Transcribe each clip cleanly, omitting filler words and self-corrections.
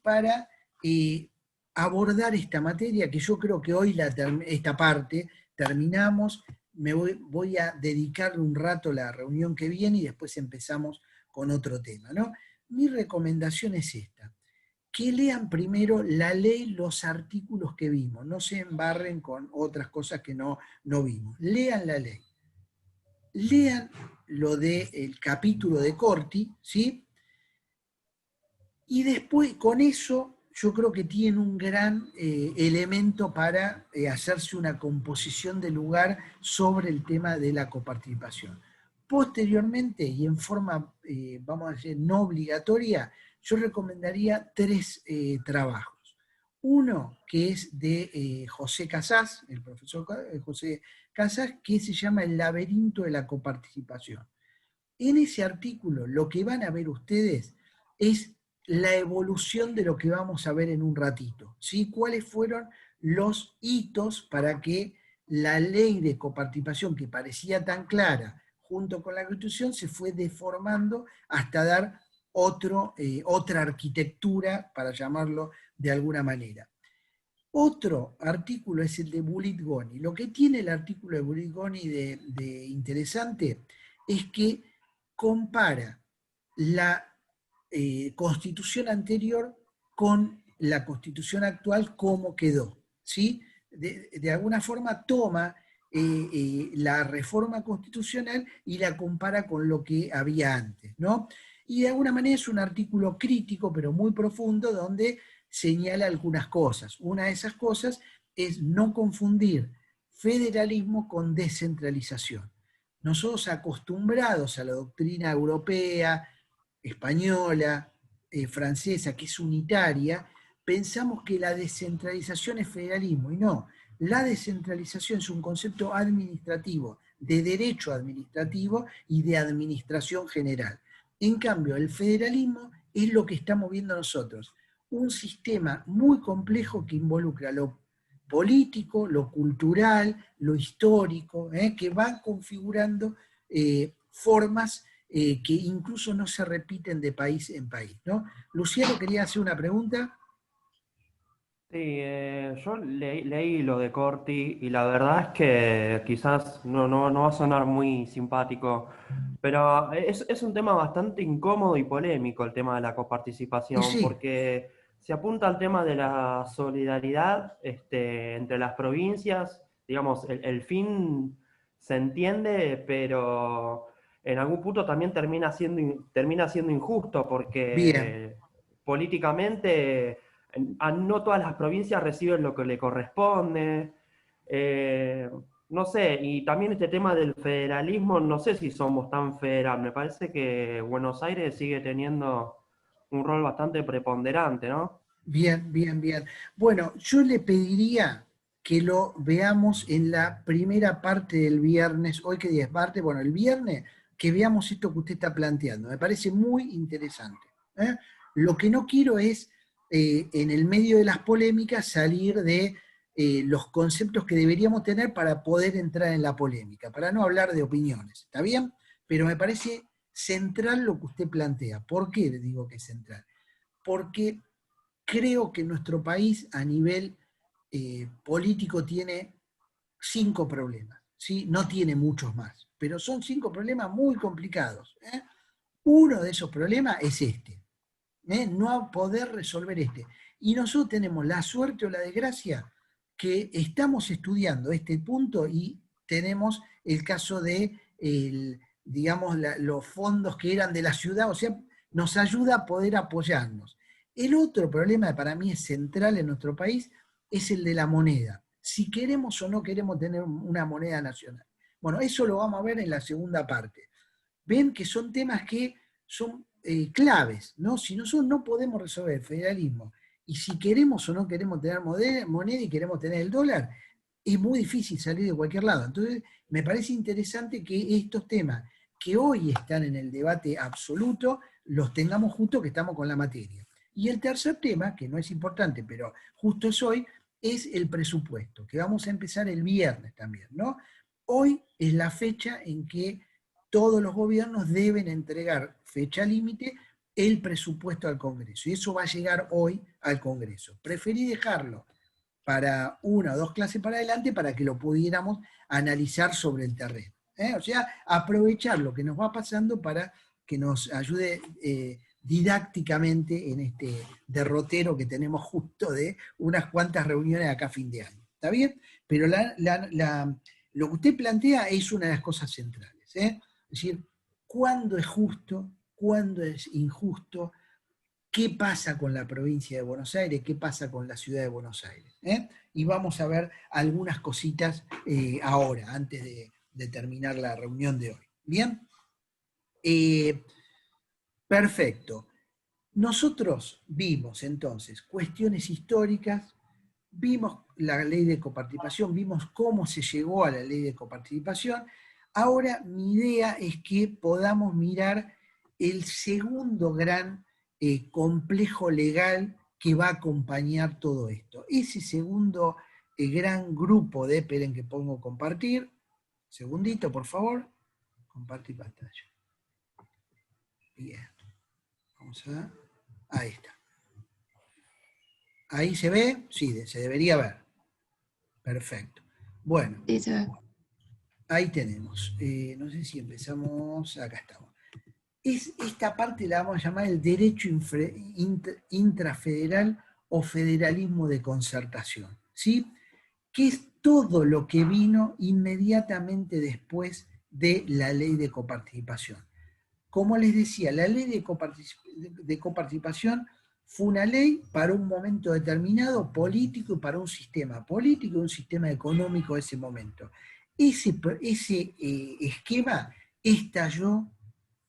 para abordar esta materia, que yo creo que hoy esta parte terminamos. Voy a dedicarle un rato a la reunión que viene y después empezamos con otro tema, ¿no? Mi recomendación es esta: que lean primero la ley, los artículos que vimos, no se embarren con otras cosas que no vimos. Lean la ley. Lean lo del capítulo de Corti, ¿sí? Y después, con eso, yo creo que tiene un gran elemento para hacerse una composición de lugar sobre el tema de la coparticipación. Posteriormente, y en forma, vamos a decir, no obligatoria, yo recomendaría 3 trabajos. Uno que es de José Casás, el profesor José Casás, que se llama El laberinto de la coparticipación. En ese artículo lo que van a ver ustedes es la evolución de lo que vamos a ver en un ratito, ¿sí? ¿Cuáles fueron los hitos para que la ley de coparticipación, que parecía tan clara, junto con la Constitución, se fue deformando hasta dar otra arquitectura, para llamarlo de alguna manera? Otro artículo es el de Bulit-Goni. Lo que tiene el artículo de Bulit-Goni de interesante es que compara la constitución anterior con la constitución actual como quedó, ¿sí? De alguna forma toma la reforma constitucional y la compara con lo que había antes, ¿no? Y de alguna manera es un artículo crítico, pero muy profundo, donde señala algunas cosas. Una de esas cosas es no confundir federalismo con descentralización. Nosotros, acostumbrados a la doctrina europea, española, francesa, que es unitaria, pensamos que la descentralización es federalismo, y no. La descentralización es un concepto administrativo, de derecho administrativo y de administración general. En cambio, el federalismo es lo que estamos viendo nosotros, un sistema muy complejo que involucra lo político, lo cultural, lo histórico, que van configurando formas que incluso no se repiten de país en país, ¿no? Luciano, quería hacer una pregunta. Sí, yo leí lo de Corti y la verdad es que quizás no va a sonar muy simpático, pero es un tema bastante incómodo y polémico el tema de la Y coparticipación, sí, porque se apunta al tema de la solidaridad entre las provincias. Digamos, el fin se entiende, pero en algún punto también termina siendo injusto, bien, porque políticamente no todas las provincias reciben lo que le corresponde. Eh, no sé, y también este tema del federalismo, no sé si somos tan federal. Me parece que Buenos Aires sigue teniendo un rol bastante preponderante, ¿no? bien, bien, bien. Bueno, yo le pediría que lo veamos en la primera parte del viernes. ¿Hoy qué día es parte? Bueno, el viernes, que veamos esto que usted está planteando. Me parece muy interesante. ¿eh? Lo que no quiero es, en el medio de las polémicas, salir de los conceptos que deberíamos tener para poder entrar en la polémica, para no hablar de opiniones. ¿Está bien? Pero me parece central lo que usted plantea. ¿Por qué le digo que es central? Porque creo que nuestro país, a nivel político, tiene 5 problemas, ¿sí? No tiene muchos más, pero son 5 problemas muy complicados. Uno de esos problemas es este, no poder resolver este. Y nosotros tenemos la suerte o la desgracia que estamos estudiando este punto y tenemos el caso de, digamos, los fondos que eran de la ciudad, o sea, nos ayuda a poder apoyarnos. El otro problema que para mí es central en nuestro país es el de la moneda. Si queremos o no queremos tener una moneda nacional. Bueno, eso lo vamos a ver en la segunda parte. Ven que son temas que son claves, ¿no? Si nosotros no podemos resolver el federalismo, y si queremos o no queremos tener moneda y queremos tener el dólar, es muy difícil salir de cualquier lado. Entonces, me parece interesante que estos temas que hoy están en el debate absoluto, los tengamos justo que estamos con la materia. Y el tercer tema, que no es importante, pero justo es hoy, es el presupuesto, que vamos a empezar el viernes también, ¿no? Hoy es la fecha en que todos los gobiernos deben entregar fecha límite el presupuesto al Congreso. Y eso va a llegar hoy al Congreso. Preferí dejarlo para una o dos clases para adelante para que lo pudiéramos analizar sobre el terreno. O sea, aprovechar lo que nos va pasando para que nos ayude didácticamente en este derrotero que tenemos justo de unas cuantas reuniones acá a fin de año. ¿Está bien? Pero lo que usted plantea es una de las cosas centrales. Es decir, ¿cuándo es justo? ¿Cuándo es injusto? ¿Qué pasa con la provincia de Buenos Aires? ¿Qué pasa con la ciudad de Buenos Aires? Y vamos a ver algunas cositas ahora, antes de terminar la reunión de hoy. ¿Bien? Perfecto. Nosotros vimos entonces cuestiones históricas, vimos la ley de coparticipación, vimos cómo se llegó a la ley de coparticipación. Ahora mi idea es que podamos mirar el segundo gran complejo legal que va a acompañar todo esto. Ese segundo gran grupo de, esperen que pongo compartir, segundito por favor, compartir pantalla. Bien, vamos a, ahí está. ¿Ahí se ve? Sí, se debería ver. Perfecto. Bueno, ahí tenemos. No sé si empezamos, acá estamos. Esta parte la vamos a llamar el derecho intrafederal o federalismo de concertación, ¿sí? Que es todo lo que vino inmediatamente después de la ley de coparticipación. Como les decía, la ley de coparticipación fue una ley para un momento determinado político y para un sistema político y un sistema económico de ese momento. Ese esquema estalló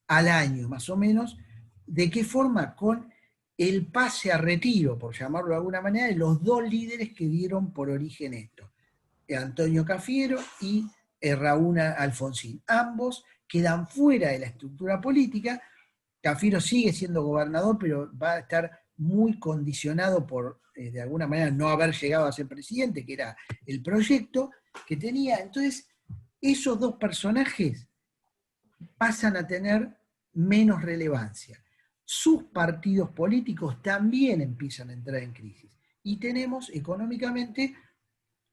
al año, más o menos. ¿De qué forma? Con el pase a retiro, por llamarlo de alguna manera, de los dos líderes que dieron por origen esto, Antonio Cafiero y Raúl Alfonsín. Ambos quedan fuera de la estructura política. Cafiero sigue siendo gobernador, pero va a estar muy condicionado por, de alguna manera, no haber llegado a ser presidente, que era el proyecto que tenía. Entonces, esos dos personajes pasan a tener menos relevancia. Sus partidos políticos también empiezan a entrar en crisis. Y tenemos económicamente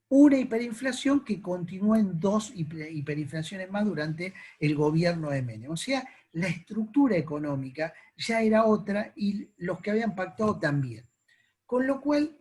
una hiperinflación que continúa en dos hiperinflaciones más durante el gobierno de Menem. O sea, la estructura económica ya era otra y los que habían pactado también. Con lo cual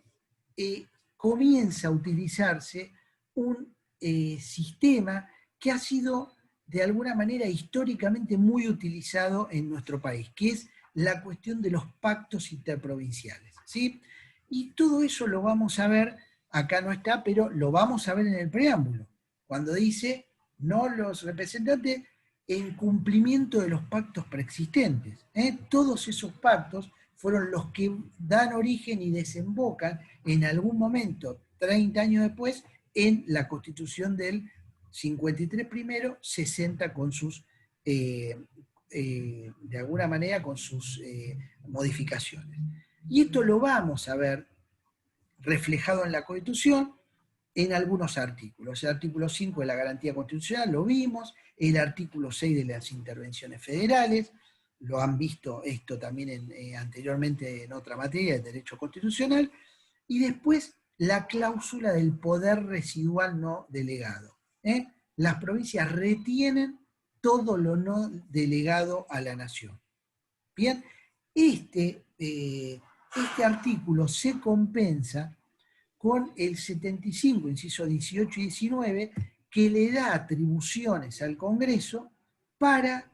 comienza a utilizarse un sistema que ha sido de alguna manera históricamente muy utilizado en nuestro país, que es la cuestión de los pactos interprovinciales, ¿sí? Y todo eso lo vamos a ver, acá no está, pero lo vamos a ver en el preámbulo, cuando dice, no los representantes en cumplimiento de los pactos preexistentes. Todos esos pactos fueron los que dan origen y desembocan en algún momento, 30 años después, en la Constitución del 53 primero, 60 con sus, de alguna manera, con sus modificaciones. Y esto lo vamos a ver reflejado en la Constitución en algunos artículos. El artículo 5 de la garantía constitucional lo vimos, el artículo 6 de las intervenciones federales, lo han visto esto también anteriormente en otra materia, el derecho constitucional, y después la cláusula del poder residual no delegado. Las provincias retienen todo lo no delegado a la nación. Bien, este artículo se compensa con el 75, inciso 18 y 19, que le da atribuciones al Congreso para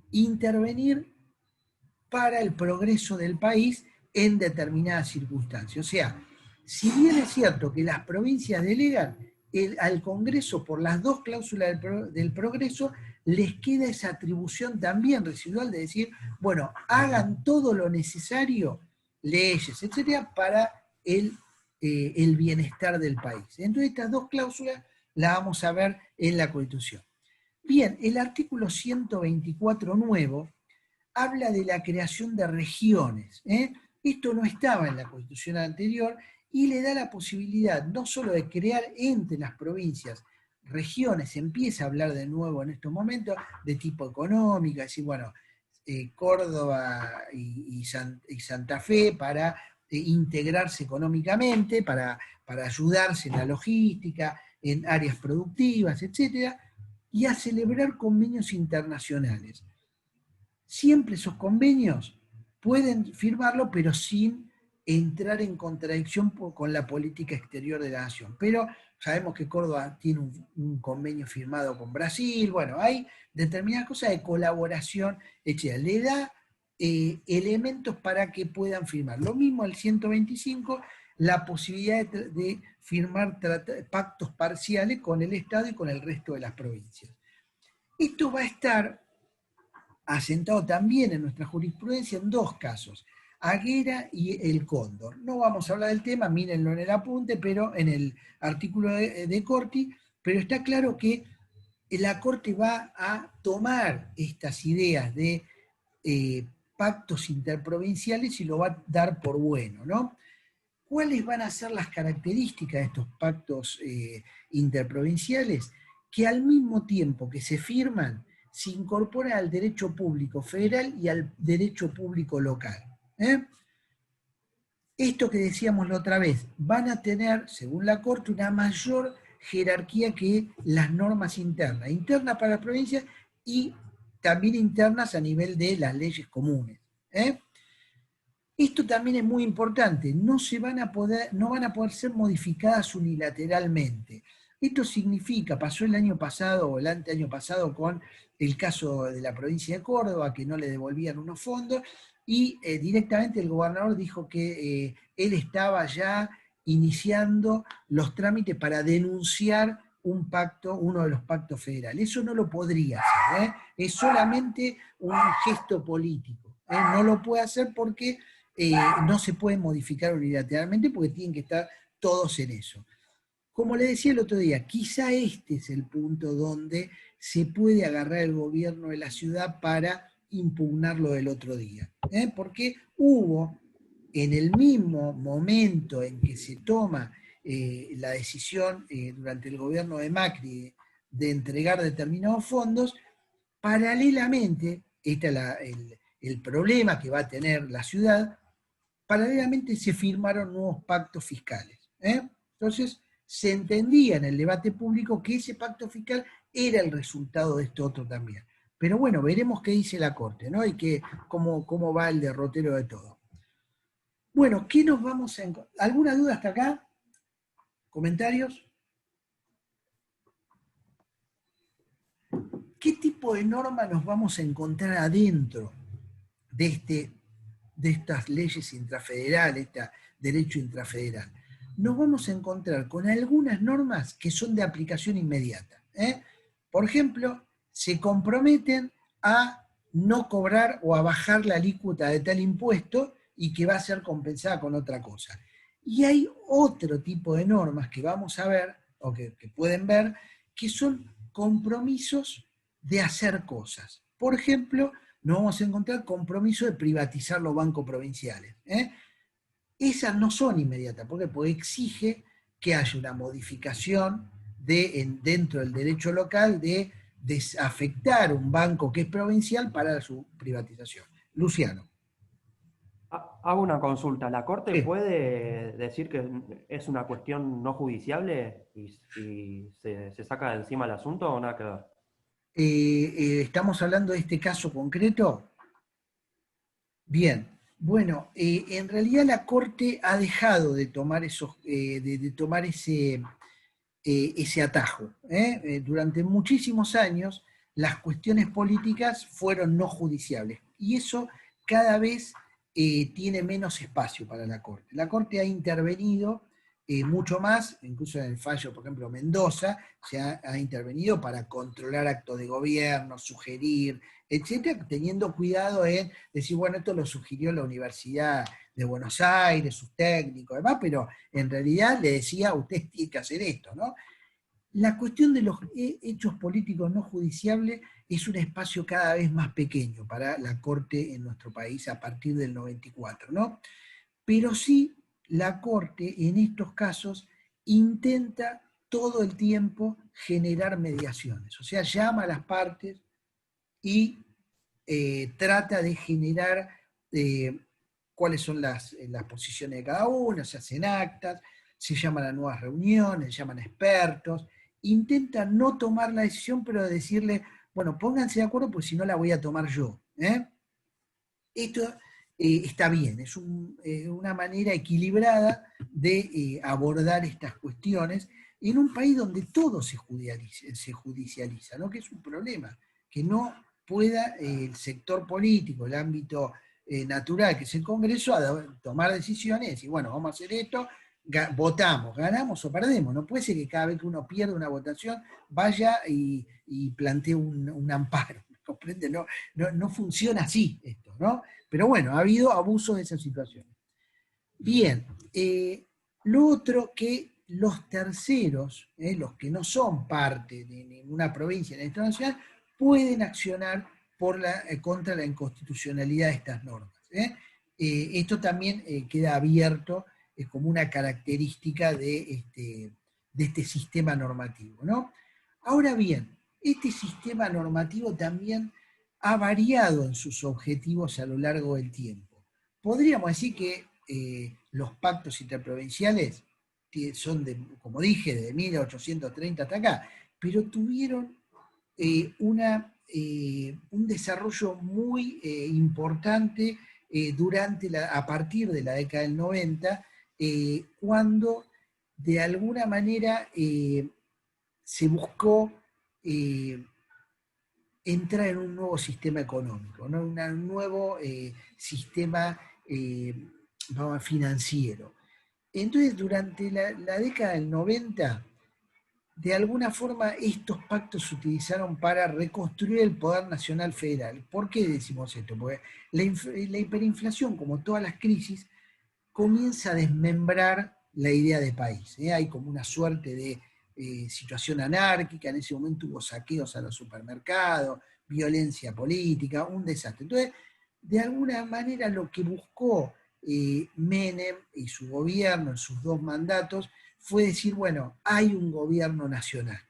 intervenir para el progreso del país en determinadas circunstancias. O sea, si bien es cierto que las provincias delegan al Congreso por las dos cláusulas del progreso, les queda esa atribución también residual de decir, bueno, hagan todo lo necesario, leyes, etcétera, para el bienestar del país. Entonces estas dos cláusulas las vamos a ver en la Constitución. Bien, el artículo 124 nuevo habla de la creación de regiones. Esto no estaba en la Constitución anterior y le da la posibilidad no solo de crear entre las provincias regiones, se empieza a hablar de nuevo en estos momentos de tipo económica, es decir, bueno, Córdoba y Santa Fe para integrarse económicamente, para ayudarse en la logística, en áreas productivas, etcétera, y a celebrar convenios internacionales. Siempre esos convenios pueden firmarlo, pero sin entrar en contradicción con la política exterior de la nación. Pero sabemos que Córdoba tiene un convenio firmado con Brasil, bueno, hay determinadas cosas de colaboración, etc. Le da elementos para que puedan firmar. Lo mismo el 125, la posibilidad de firmar pactos parciales con el Estado y con el resto de las provincias. Esto va a estar asentado también en nuestra jurisprudencia en dos casos, Aguera y el Cóndor. No vamos a hablar del tema, mírenlo en el apunte, pero en el artículo de Corti, pero está claro que la Corte va a tomar estas ideas de pactos interprovinciales y lo va a dar por bueno, ¿no? ¿Cuáles van a ser las características de estos pactos interprovinciales? Que al mismo tiempo que se firman, se incorporan al derecho público federal y al derecho público local. Esto que decíamos la otra vez, van a tener, según la Corte, una mayor jerarquía que las normas internas para las provincias y también internas a nivel de las leyes comunes. Esto también es muy importante, no van a poder ser modificadas unilateralmente. Esto significa, pasó el año pasado o el anteaño pasado con el caso de la provincia de Córdoba, que no le devolvían unos fondos, y directamente el gobernador dijo que él estaba ya iniciando los trámites para denunciar un pacto, uno de los pactos federales. Eso no lo podría hacer, es solamente un gesto político. No lo puede hacer porque no se puede modificar unilateralmente porque tienen que estar todos en eso. Como le decía el otro día, quizá este es el punto donde se puede agarrar el gobierno de la ciudad para impugnar lo del otro día. Porque hubo, en el mismo momento en que se toma la decisión durante el gobierno de Macri de entregar determinados fondos, paralelamente, este es el problema que va a tener la ciudad, paralelamente se firmaron nuevos pactos fiscales. Entonces, se entendía en el debate público que ese pacto fiscal era el resultado de esto otro también. Pero bueno, veremos qué dice la Corte, ¿no? Y cómo va el derrotero de todo. Bueno, ¿qué nos vamos a encontrar? ¿Alguna duda hasta acá? ¿Comentarios? ¿Qué tipo de norma nos vamos a encontrar adentro de estas leyes intrafederales, este derecho intrafederal? Nos vamos a encontrar con algunas normas que son de aplicación inmediata. Por ejemplo, se comprometen a no cobrar o a bajar la alícuota de tal impuesto y que va a ser compensada con otra cosa. Y hay otro tipo de normas que vamos a ver, o que pueden ver, que son compromisos de hacer cosas. Por ejemplo, nos vamos a encontrar compromiso de privatizar los bancos provinciales. Esas no son inmediatas, porque exige que haya una modificación dentro del derecho local de desafectar un banco que es provincial para su privatización. Luciano. Hago una consulta. ¿La Corte Sí. puede decir que es una cuestión no judiciable y se saca de encima el asunto o nada que ver? ¿Estamos hablando de este caso concreto? Bien. Bueno, en realidad la Corte ha dejado de tomar, de tomar ese atajo. Durante muchísimos años las cuestiones políticas fueron no judiciables y eso cada vez tiene menos espacio para la Corte. La Corte ha intervenido mucho más, incluso en el fallo, por ejemplo, Mendoza, se ha intervenido para controlar actos de gobierno, sugerir, etcétera, teniendo cuidado en decir, bueno, esto lo sugirió la Universidad de Buenos Aires, sus técnicos, demás, pero en realidad le decía, usted tiene que hacer esto, ¿no? La cuestión de los hechos políticos no judiciables es un espacio cada vez más pequeño para la Corte en nuestro país a partir del 94, ¿no? Pero sí, la Corte en estos casos intenta todo el tiempo generar mediaciones, o sea, llama a las partes y trata de generar cuáles son las posiciones de cada uno, se hacen actas, se llaman a nuevas reuniones, se llaman a expertos, intentan no tomar la decisión, pero decirle, bueno, pónganse de acuerdo porque si no la voy a tomar yo. Esto está bien, es una manera equilibrada de abordar estas cuestiones en un país donde todo se judicializa, ¿no? Que es un problema, que no pueda el sector político, el ámbito natural, que es el Congreso, tomar decisiones y decir, bueno, vamos a hacer esto, votamos, ganamos o perdemos. No puede ser que cada vez que uno pierde una votación vaya y plantee un amparo. ¿Comprende? No funciona así esto, ¿no? Pero bueno, ha habido abusos de esa situación. Bien, lo otro que los terceros, los que no son parte de ninguna provincia en el Estado Nacional, pueden accionar contra la inconstitucionalidad de estas normas. Esto también queda abierto como una característica de este sistema normativo, ¿no? Ahora bien, este sistema normativo también ha variado en sus objetivos a lo largo del tiempo. Podríamos decir que los pactos interprovinciales son, como dije, de 1830 hasta acá, pero tuvieron un desarrollo muy importante a partir de la década del 90, cuando de alguna manera se buscó entrar en un nuevo sistema económico, ¿no? Un nuevo sistema financiero. Entonces, durante la década del 90, de alguna forma estos pactos se utilizaron para reconstruir el poder nacional federal. ¿Por qué decimos esto? Porque la hiperinflación, como todas las crisis, comienza a desmembrar la idea de país. Hay como una suerte de situación anárquica, en ese momento hubo saqueos a los supermercados, violencia política, un desastre. Entonces, de alguna manera lo que buscó Menem y su gobierno en sus 2 mandatos fue decir, bueno, hay un gobierno nacional,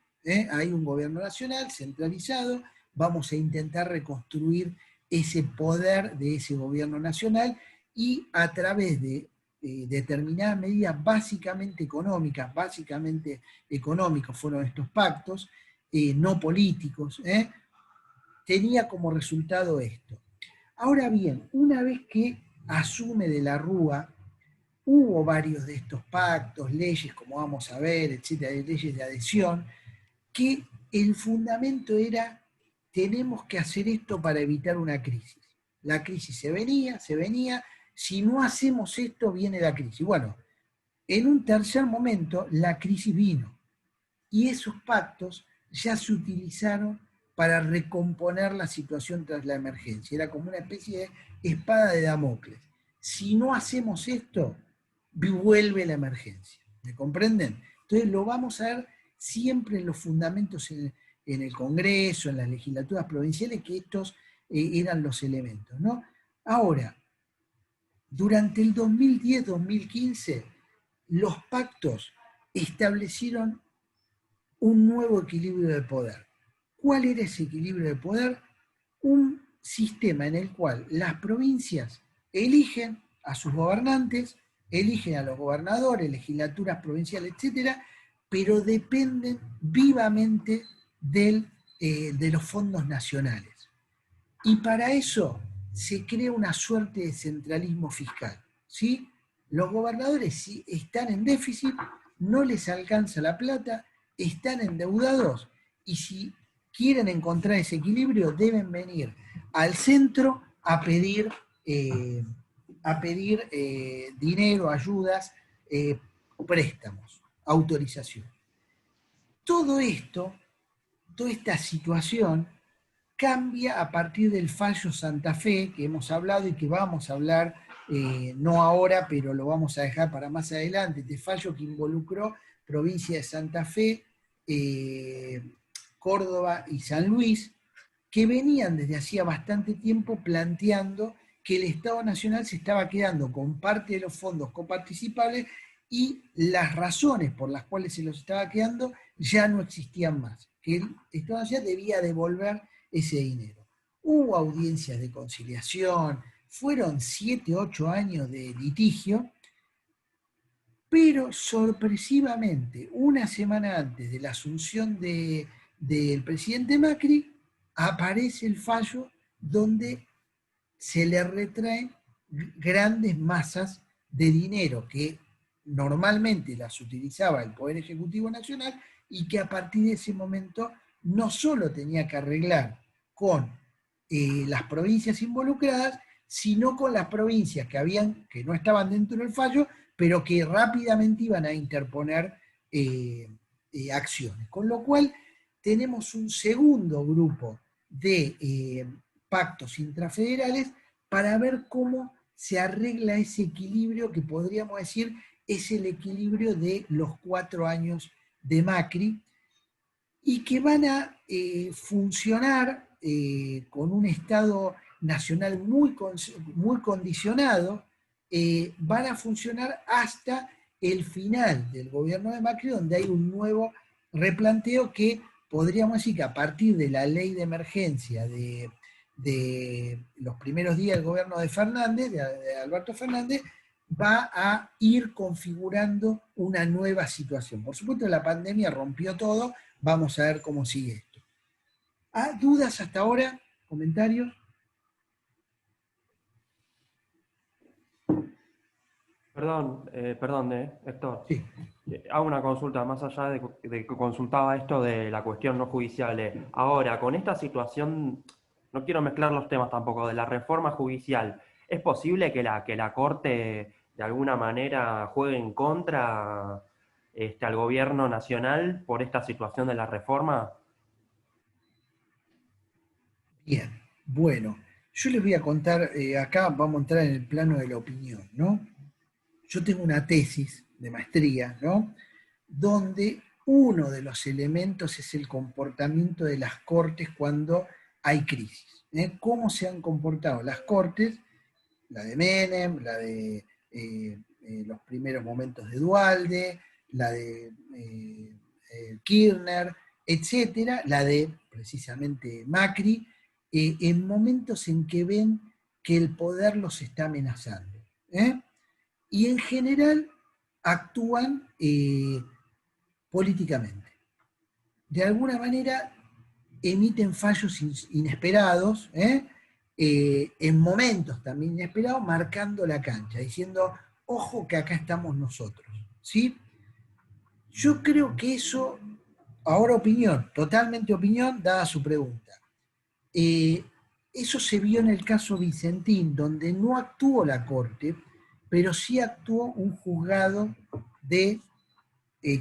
hay un gobierno nacional centralizado, vamos a intentar reconstruir ese poder de ese gobierno nacional y a través de determinadas medidas básicamente económicas fueron estos pactos, no políticos, tenía como resultado esto. Ahora bien, una vez que asume de la Rúa, hubo varios de estos pactos, leyes, como vamos a ver, etcétera, leyes de adhesión, que el fundamento era, tenemos que hacer esto para evitar una crisis. La crisis se venía, si no hacemos esto, viene la crisis. Bueno, en un tercer momento, la crisis vino, y esos pactos ya se utilizaron para recomponer la situación tras la emergencia. Era como una especie de espada de Damocles. Si no hacemos esto, vuelve la emergencia. ¿Me comprenden? Entonces lo vamos a ver siempre en los fundamentos en el Congreso, en las legislaturas provinciales, que estos eran los elementos, ¿no? Ahora, durante el 2010-2015, los pactos establecieron un nuevo equilibrio de poder. ¿Cuál era ese equilibrio de poder? Un sistema en el cual las provincias eligen a sus gobernantes, eligen a los gobernadores, legislaturas provinciales, etcétera, pero dependen vivamente de los fondos nacionales. Y para eso se crea una suerte de centralismo fiscal, ¿sí? Los gobernadores, si están en déficit, no les alcanza la plata, están endeudados, y si quieren encontrar ese equilibrio, deben venir al centro a pedir dinero, ayudas, préstamos, autorización. Todo esto, toda esta situación, cambia a partir del fallo Santa Fe, que hemos hablado y que vamos a hablar, no ahora, pero lo vamos a dejar para más adelante, este fallo que involucró provincia de Santa Fe, Córdoba y San Luis, que venían desde hacía bastante tiempo planteando que el Estado Nacional se estaba quedando con parte de los fondos coparticipables y las razones por las cuales se los estaba quedando ya no existían más, que el Estado Nacional debía devolver ese dinero. hubo audiencias de conciliación, fueron 7, 8 años de litigio, pero sorpresivamente, una semana antes de la asunción del presidente Macri, aparece el fallo donde se le retraen grandes masas de dinero que normalmente las utilizaba el Poder Ejecutivo Nacional y que a partir de ese momento no solo tenía que arreglar con las provincias involucradas, sino con las provincias que no estaban dentro del fallo, pero que rápidamente iban a interponer acciones. Con lo cual tenemos un segundo grupo de pactos intrafederales para ver cómo se arregla ese equilibrio que podríamos decir es el equilibrio de los 4 años de Macri y que van a funcionar con un Estado nacional muy condicionado, van a funcionar hasta el final del gobierno de Macri, donde hay un nuevo replanteo que podríamos decir que a partir de la ley de emergencia de los primeros días del gobierno de Fernández, de Alberto Fernández, va a ir configurando una nueva situación. Por supuesto, la pandemia rompió todo, vamos a ver cómo sigue esto. ¿Dudas hasta ahora? ¿Comentarios? Perdón, Héctor. Sí. Hago una consulta, más allá de que consultaba esto de la cuestión no judicial. Ahora, con esta situación, no quiero mezclar los temas tampoco, de la reforma judicial, ¿es posible que la Corte de alguna manera juegue en contra al gobierno nacional por esta situación de la reforma? Bien, bueno, yo les voy a contar, acá vamos a entrar en el plano de la opinión, ¿no? Yo tengo una tesis de maestría, ¿no? Donde uno de los elementos es el comportamiento de las cortes cuando hay crisis. ¿Cómo se han comportado las cortes? La de Menem, la de los primeros momentos de Duhalde, la de Kirchner, etcétera, la de precisamente Macri, en momentos en que ven que el poder los está amenazando. Y en general actúan políticamente. De alguna manera emiten fallos inesperados, en momentos también inesperados, marcando la cancha, diciendo, ojo que acá estamos nosotros. ¿Sí? Yo creo que eso, ahora opinión, totalmente opinión, dada su pregunta. Eso se vio en el caso Vicentín, donde no actuó la Corte, pero sí actuó un juzgado de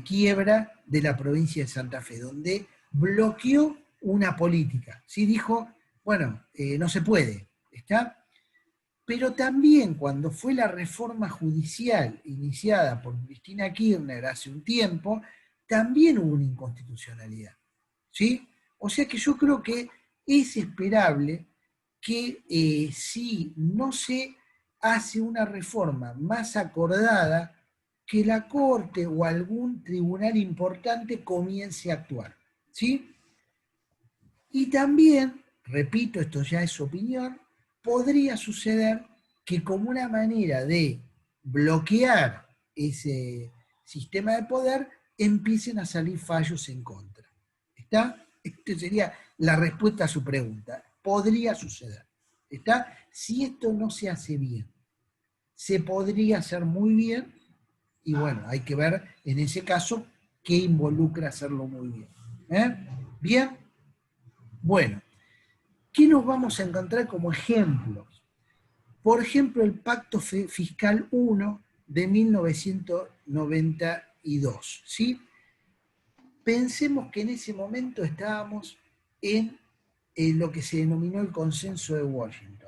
quiebra de la provincia de Santa Fe, donde bloqueó una política. ¿Sí? Dijo, bueno, no se puede, ¿está? Pero también cuando fue la reforma judicial iniciada por Cristina Kirchner hace un tiempo, también hubo una inconstitucionalidad. ¿Sí? O sea que yo creo que es esperable que si no se hace una reforma más acordada, que la Corte o algún tribunal importante comience a actuar. ¿Sí? Y también, repito, esto ya es opinión, podría suceder que como una manera de bloquear ese sistema de poder, empiecen a salir fallos en contra. ¿Está? Esta sería la respuesta a su pregunta. Podría suceder. ¿Está? Si esto no se hace bien, se podría hacer muy bien, y bueno, hay que ver en ese caso qué involucra hacerlo muy bien. ¿Bien? Bueno, ¿qué nos vamos a encontrar como ejemplos? Por ejemplo, el Pacto Fiscal 1 de 1992. ¿Sí? Pensemos que en ese momento estábamos en lo que se denominó el Consenso de Washington.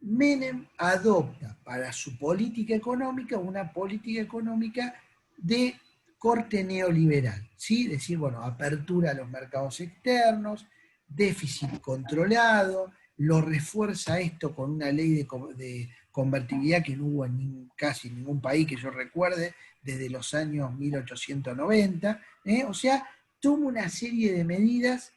Menem adopta para su política económica una política económica de corte neoliberal, ¿sí? Es decir, bueno, apertura a los mercados externos, déficit controlado, lo refuerza esto con una ley de convertibilidad que no hubo en casi ningún país que yo recuerde desde los años 1890, o sea, toma una serie de medidas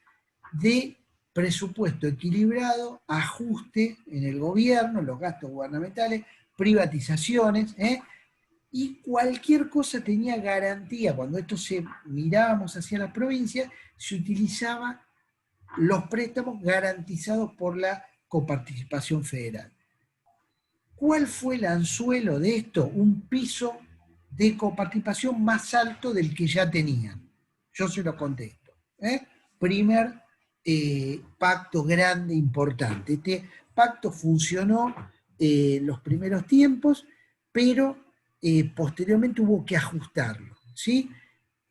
de presupuesto equilibrado, ajuste en el gobierno, los gastos gubernamentales, privatizaciones, y cualquier cosa tenía garantía. Cuando esto se mirábamos hacia las provincias, se utilizaba los préstamos garantizados por la coparticipación federal. ¿Cuál fue el anzuelo de esto? Un piso de coparticipación más alto del que ya tenían. Yo se lo contesto. Primer pacto grande, importante. Este pacto funcionó en los primeros tiempos, pero posteriormente hubo que ajustarlo, ¿sí?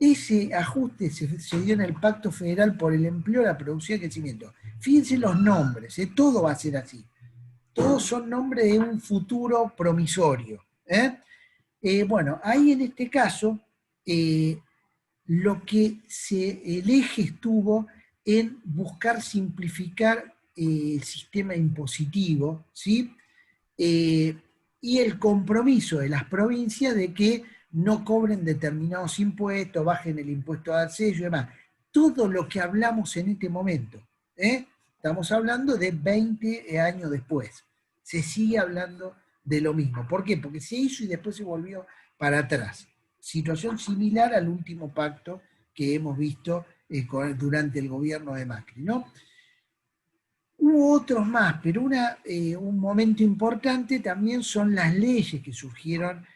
Ese ajuste se dio en el Pacto Federal por el Empleo, la Producción y el Crecimiento. Fíjense los nombres, todo va a ser así. Todos son nombres de un futuro promisorio. Bueno, ahí en este caso, lo que el eje estuvo en buscar simplificar el sistema impositivo, ¿sí? Y el compromiso de las provincias de que no cobren determinados impuestos, bajen el impuesto al sello y demás. Todo lo que hablamos en este momento, estamos hablando de 20 años después, se sigue hablando de lo mismo. ¿Por qué? Porque se hizo y después se volvió para atrás. Situación similar al último pacto que hemos visto durante el gobierno de Macri, ¿no? Hubo otros más, pero un momento importante también son las leyes que surgieron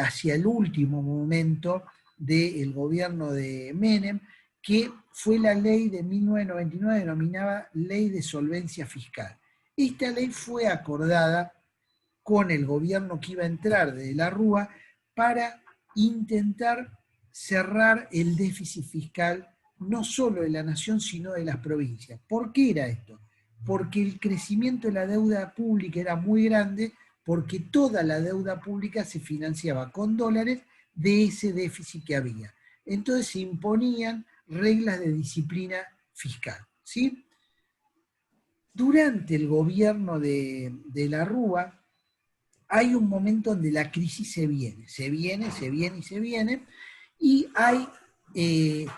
hacia el último momento del gobierno de Menem, que fue la ley de 1999, denominada Ley de Solvencia Fiscal. Esta ley fue acordada con el gobierno que iba a entrar de la Rúa para intentar cerrar el déficit fiscal no solo de la nación, sino de las provincias. ¿Por qué era esto? Porque el crecimiento de la deuda pública era muy grande, porque toda la deuda pública se financiaba con dólares de ese déficit que había. Entonces se imponían reglas de disciplina fiscal, ¿sí? Durante el gobierno de la Rúa hay un momento donde la crisis se viene, y hay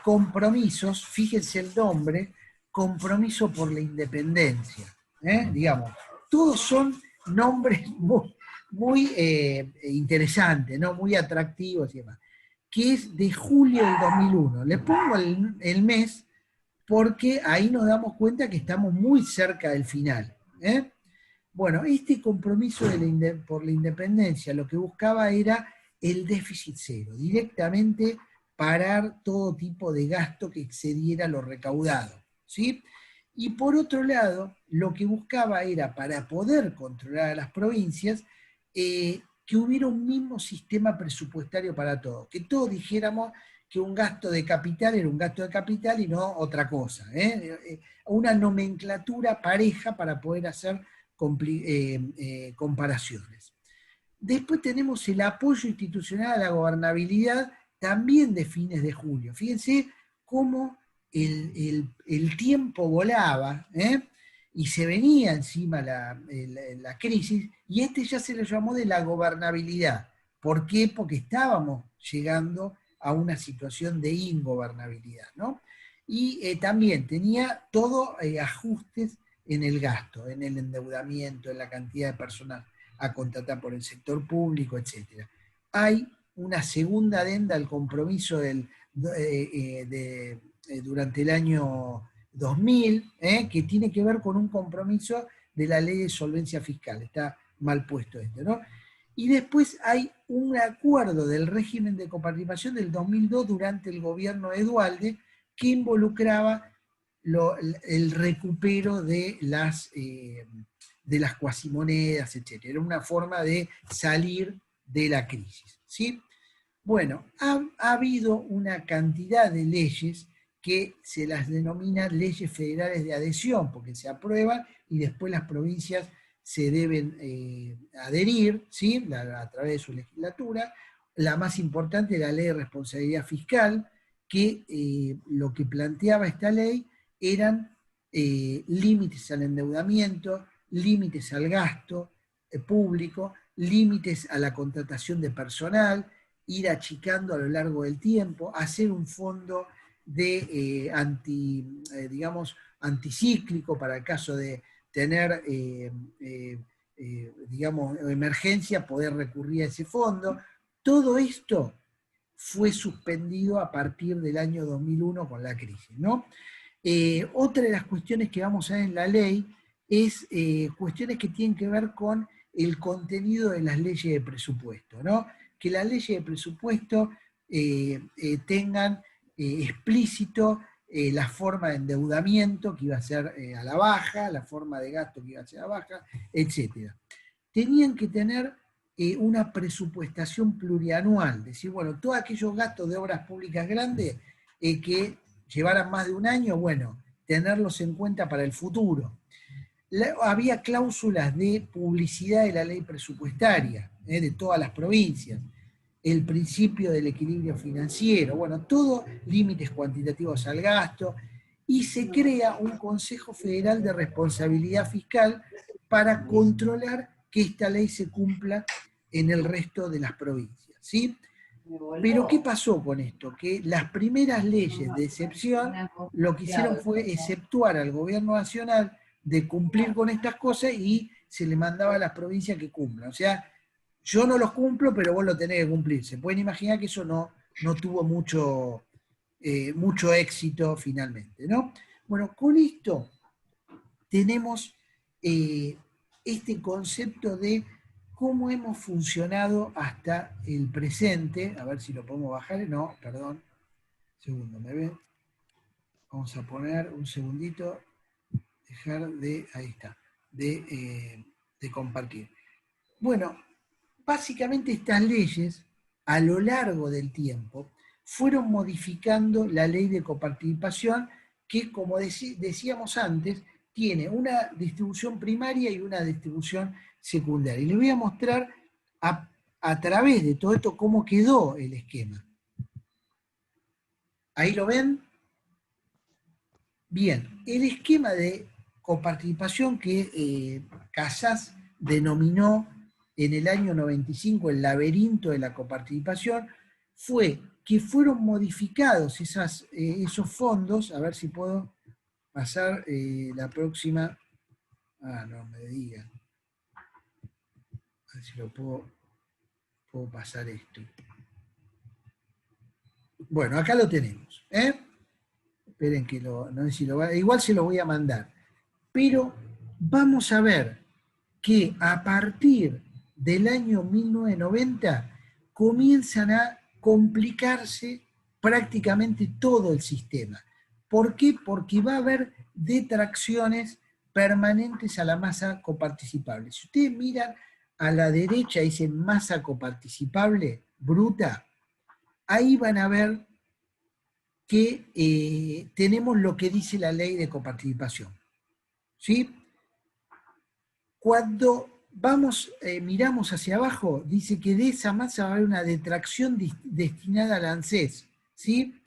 compromisos, fíjense el nombre, compromiso por la independencia, digamos, todos son nombres muy interesantes, ¿no? Muy atractivos y demás, que es de julio del 2001. Le pongo el mes porque ahí nos damos cuenta que estamos muy cerca del final. Bueno, este compromiso por la independencia lo que buscaba era el déficit cero, directamente parar todo tipo de gasto que excediera lo recaudado, ¿sí? Y por otro lado, lo que buscaba era, para poder controlar a las provincias, que hubiera un mismo sistema presupuestario para todos, que todos dijéramos que un gasto de capital era un gasto de capital y no otra cosa, una nomenclatura pareja para poder hacer comparaciones. Después tenemos el apoyo institucional a la gobernabilidad, también de fines de julio. Fíjense cómo el tiempo volaba, y se venía encima la crisis, y ya se le llamó de la gobernabilidad. ¿Por qué? Porque estábamos llegando a una situación de ingobernabilidad, ¿no? Y también tenía todo ajustes en el gasto, en el endeudamiento, en la cantidad de personas a contratar por el sector público, etc. Hay una segunda adenda al compromiso durante el año 2000, que tiene que ver con un compromiso de la ley de solvencia fiscal. Está mal puesto esto, ¿no? Y después hay un acuerdo del régimen de coparticipación del 2002 durante el gobierno de Duhalde, que involucraba el recupero de las cuasimonedas, etc. Era una forma de salir de la crisis, ¿sí? Bueno, ha habido una cantidad de leyes que se las denomina leyes federales de adhesión, porque se aprueban y después las provincias se deben adherir, ¿sí? A través de su legislatura. La más importante es la ley de responsabilidad fiscal, que lo que planteaba esta ley eran límites al endeudamiento, límites al gasto público, límites a la contratación de personal, ir achicando a lo largo del tiempo, hacer un fondo de anticíclico para el caso de tener, digamos, emergencia, poder recurrir a ese fondo. Todo esto fue suspendido a partir del año 2001 con la crisis, ¿no? Otra de las cuestiones que vamos a ver en la ley es cuestiones que tienen que ver con el contenido de las leyes de presupuesto, ¿no? Que las leyes de presupuesto tengan explícito la forma de endeudamiento que iba a ser a la baja, la forma de gasto que iba a ser a la baja, etc. Tenían que tener una presupuestación plurianual, decir, bueno, todos aquellos gastos de obras públicas grandes que llevaran más de un año, bueno, tenerlos en cuenta para el futuro. Había cláusulas de publicidad de la ley presupuestaria, de todas las provincias, el principio del equilibrio financiero, bueno, todos límites cuantitativos al gasto, y se crea un Consejo Federal de Responsabilidad Fiscal para controlar que esta ley se cumpla en el resto de las provincias, ¿sí? Pero ¿qué pasó con esto? Que las primeras leyes de excepción lo que hicieron fue exceptuar al gobierno nacional de cumplir con estas cosas y se le mandaba a las provincias que cumplan. O sea, yo no los cumplo, pero vos lo tenés que cumplir. Se pueden imaginar que eso no tuvo mucho éxito finalmente, ¿no? Bueno, con esto tenemos este concepto de cómo hemos funcionado hasta el presente. A ver si lo podemos bajar. No, perdón. Segundo, ¿me ven? Vamos a poner un segundito. Dejar de, ahí está, de compartir. Bueno, básicamente estas leyes, a lo largo del tiempo, fueron modificando la ley de coparticipación que, como decíamos antes, tiene una distribución primaria y una distribución secundaria. Y les voy a mostrar a través de todo esto cómo quedó el esquema. ¿Ahí lo ven? Bien, el esquema de coparticipación que Casas denominó en el año 95 el laberinto de la coparticipación fue que fueron modificados esos fondos. A ver si puedo pasar la próxima. No me digan. A ver si lo puedo pasar esto. Bueno, acá lo tenemos. Esperen que no sé si igual se lo voy a mandar. Pero vamos a ver que a partir del año 1990 comienzan a complicarse prácticamente todo el sistema. ¿Por qué? Porque va a haber detracciones permanentes a la masa coparticipable. Si ustedes miran a la derecha, dice masa coparticipable bruta, ahí van a ver que tenemos lo que dice la ley de coparticipación. ¿Sí? Cuando miramos hacia abajo, dice que de esa masa va a haber una detracción destinada al ANSES, ¿sí?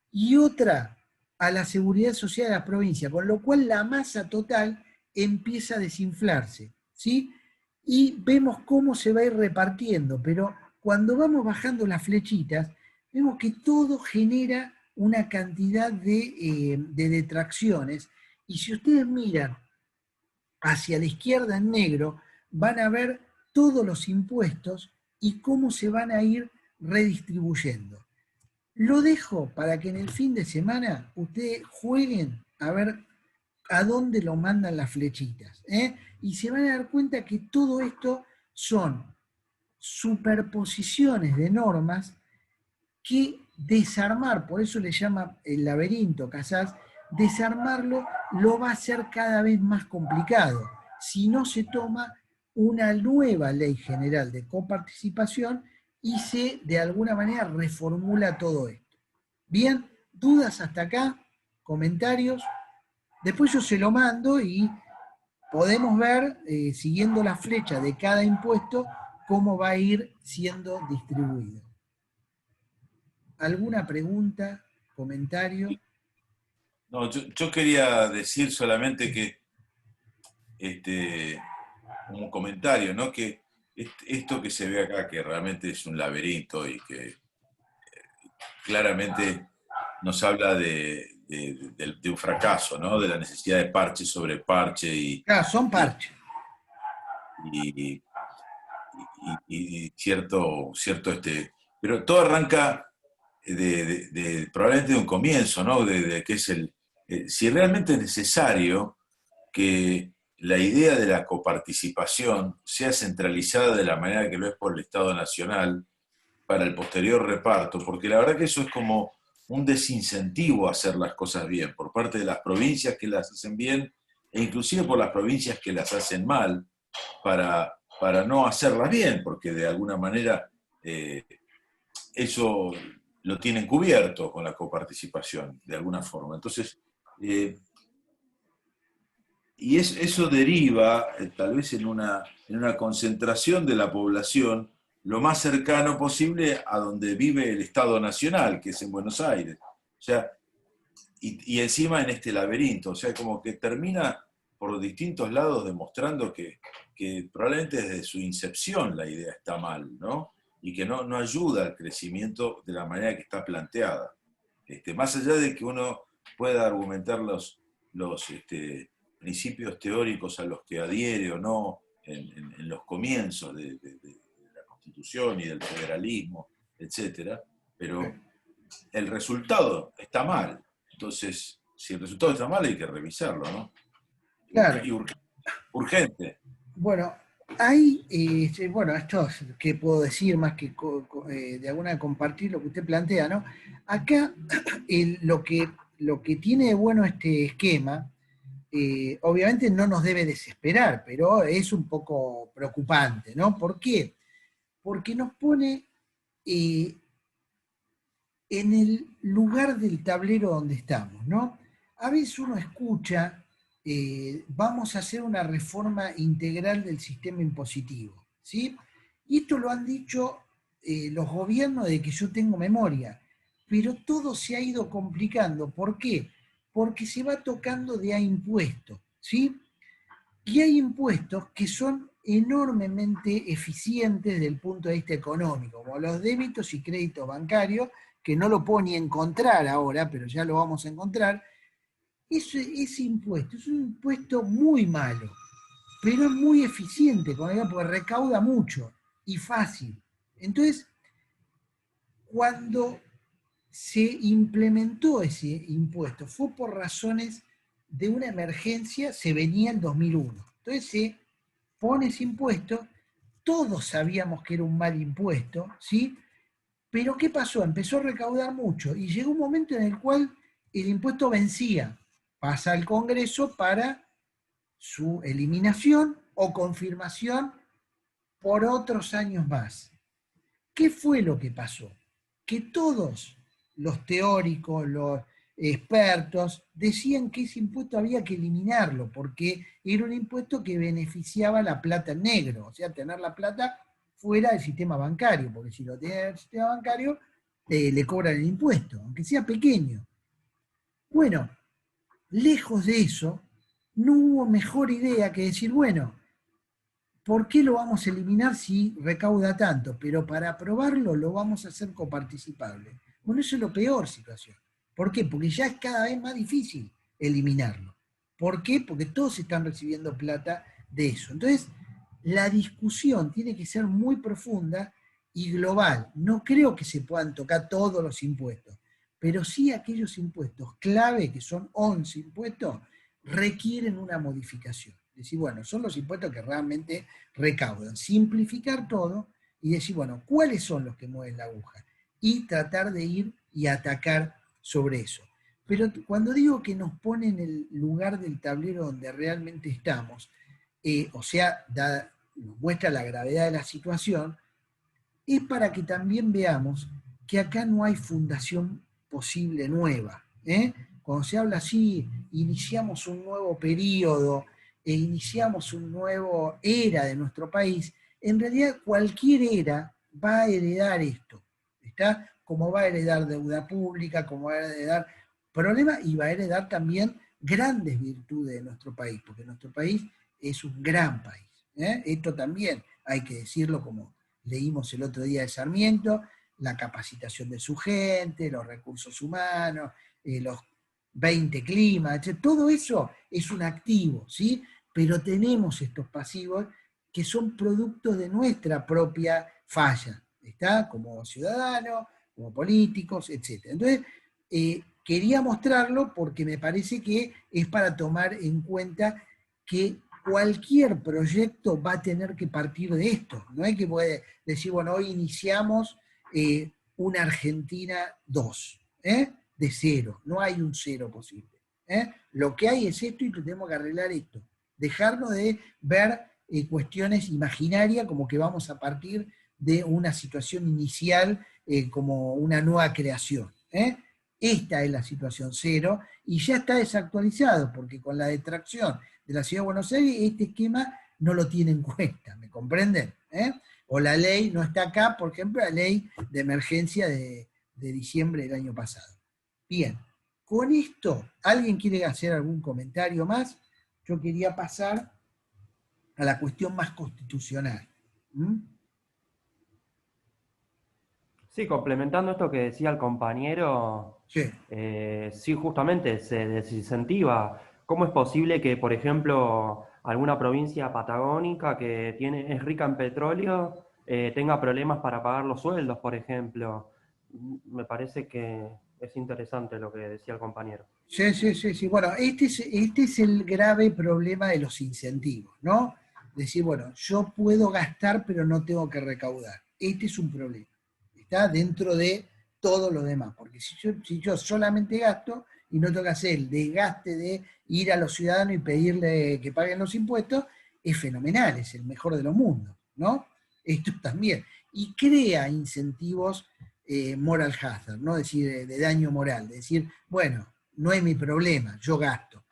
Y otra a la seguridad social de la provincia, con lo cual la masa total empieza a desinflarse, ¿sí? Y vemos cómo se va a ir repartiendo, pero cuando vamos bajando las flechitas, vemos que todo genera una cantidad de detracciones, y si ustedes miran hacia la izquierda en negro, van a ver todos los impuestos y cómo se van a ir redistribuyendo. Lo dejo para que en el fin de semana ustedes jueguen a ver a dónde lo mandan las flechitas. Y se van a dar cuenta que todo esto son superposiciones de normas que desarmar, por eso le llama el laberinto Casas, desarmarlo lo va a hacer cada vez más complicado si no se toma una nueva ley general de coparticipación y se de alguna manera reformula todo esto. Bien, ¿dudas hasta acá? ¿Comentarios? Después yo se lo mando y podemos ver, siguiendo la flecha de cada impuesto, cómo va a ir siendo distribuido. ¿Alguna pregunta, comentario? No, yo quería decir solamente que, un comentario, ¿no? Que esto que se ve acá, que realmente es un laberinto y que claramente nos habla de un fracaso, ¿no? De la necesidad de parche sobre parche Claro, son parches. y, y cierto pero todo arranca probablemente de un comienzo, ¿no? De que es si realmente es necesario que la idea de la coparticipación sea centralizada de la manera que lo es por el Estado Nacional para el posterior reparto, porque la verdad que eso es como un desincentivo a hacer las cosas bien por parte de las provincias que las hacen bien e inclusive por las provincias que las hacen mal para no hacerlas bien, porque de alguna manera eso lo tienen cubierto con la coparticipación, de alguna forma. Entonces, eso deriva tal vez en una concentración de la población lo más cercano posible a donde vive el Estado Nacional, que es en Buenos Aires. O sea, y encima en este laberinto, o sea, como que termina por distintos lados demostrando que probablemente desde su incepción la idea está mal, ¿no? Y que no ayuda al crecimiento de la manera que está planteada. Más allá de que uno pueda argumentar los principios teóricos a los que adhiere o no en los comienzos de la Constitución y del federalismo, etcétera, pero el resultado está mal. Entonces, si el resultado está mal, hay que revisarlo, ¿no? Claro. Y urgente. Bueno, hay, bueno, esto, ¿qué puedo decir más que de alguna compartir lo que usted plantea, ¿no? Acá lo que tiene de bueno este esquema, obviamente no nos debe desesperar, pero es un poco preocupante, ¿no? ¿Por qué? Porque nos pone en el lugar del tablero donde estamos, ¿no? A veces uno escucha, vamos a hacer una reforma integral del sistema impositivo, ¿sí? Y esto lo han dicho los gobiernos de que yo tengo memoria, pero todo se ha ido complicando. ¿Por qué? Porque se va tocando de a impuestos, ¿sí? Y hay impuestos que son enormemente eficientes desde el punto de vista económico, como los débitos y créditos bancarios, que no lo puedo ni encontrar ahora, pero ya lo vamos a encontrar. Ese impuesto es un impuesto muy malo, pero es muy eficiente, porque recauda mucho y fácil. Entonces, cuando se implementó ese impuesto fue por razones de una emergencia, se venía en 2001. Entonces se pone ese impuesto, todos sabíamos que era un mal impuesto, ¿sí? Pero ¿qué pasó? Empezó a recaudar mucho y llegó un momento en el cual el impuesto vencía, pasa al Congreso para su eliminación o confirmación por otros años más. ¿Qué fue lo que pasó? Que todos los teóricos, los expertos, decían que ese impuesto había que eliminarlo, porque era un impuesto que beneficiaba la plata en negro, o sea, tener la plata fuera del sistema bancario, porque si lo tiene el sistema bancario, le cobran el impuesto, aunque sea pequeño. Bueno, lejos de eso, no hubo mejor idea que decir, bueno, ¿por qué lo vamos a eliminar si recauda tanto? Pero para aprobarlo lo vamos a hacer coparticipable. Bueno, eso es la peor situación. ¿Por qué? Porque ya es cada vez más difícil eliminarlo. ¿Por qué? Porque todos están recibiendo plata de eso. Entonces, la discusión tiene que ser muy profunda y global. No creo que se puedan tocar todos los impuestos, pero sí aquellos impuestos clave, que son 11 impuestos, requieren una modificación. Decir, bueno, son los impuestos que realmente recaudan. Simplificar todo y decir, bueno, ¿cuáles son los que mueven la aguja? Y tratar de ir y atacar sobre eso. Pero cuando digo que nos pone en el lugar del tablero donde realmente estamos, o sea, nos muestra la gravedad de la situación, es para que también veamos que acá no hay fundación posible nueva. Cuando se habla así, iniciamos un nuevo periodo, iniciamos una nueva era de nuestro país, en realidad cualquier era va a heredar esto, ¿está? Como va a heredar deuda pública, como va a heredar problemas y va a heredar también grandes virtudes de nuestro país, porque nuestro país es un gran país. Esto también hay que decirlo, como leímos el otro día de Sarmiento, la capacitación de su gente, los recursos humanos, los 20 climas, etc. Todo eso es un activo, ¿sí? Pero tenemos estos pasivos que son producto de nuestra propia falla, ¿está? Como ciudadanos, como políticos, etc. Entonces, quería mostrarlo porque me parece que es para tomar en cuenta que cualquier proyecto va a tener que partir de esto. No hay que poder decir, bueno, hoy iniciamos una Argentina 2, de cero. No hay un cero posible. Lo que hay es esto y tenemos que arreglar esto. Dejarnos de ver cuestiones imaginarias como que vamos a partir de una situación inicial como una nueva creación. Esta es la situación cero y ya está desactualizado porque con la detracción de la Ciudad de Buenos Aires este esquema no lo tiene en cuenta, ¿me comprenden? O la ley no está acá, por ejemplo, la ley de emergencia de diciembre del año pasado. Bien, con esto, ¿alguien quiere hacer algún comentario más? Yo quería pasar a la cuestión más constitucional. Sí, complementando esto que decía el compañero, Sí. sí, justamente se desincentiva. ¿Cómo es posible que, por ejemplo, alguna provincia patagónica que es rica en petróleo tenga problemas para pagar los sueldos, por ejemplo? Me parece que es interesante lo que decía el compañero. Sí. Bueno, este es el grave problema de los incentivos, ¿no? Decir, bueno, yo puedo gastar, pero no tengo que recaudar. Este es un problema. Está dentro de todo lo demás, porque si yo solamente gasto y no tengo que hacer el desgaste de ir a los ciudadanos y pedirle que paguen los impuestos, es fenomenal, es el mejor de los mundos, ¿no? Esto también. Y crea incentivos moral hazard, ¿no? Es decir, de daño moral, de decir, bueno, no es mi problema, yo gasto.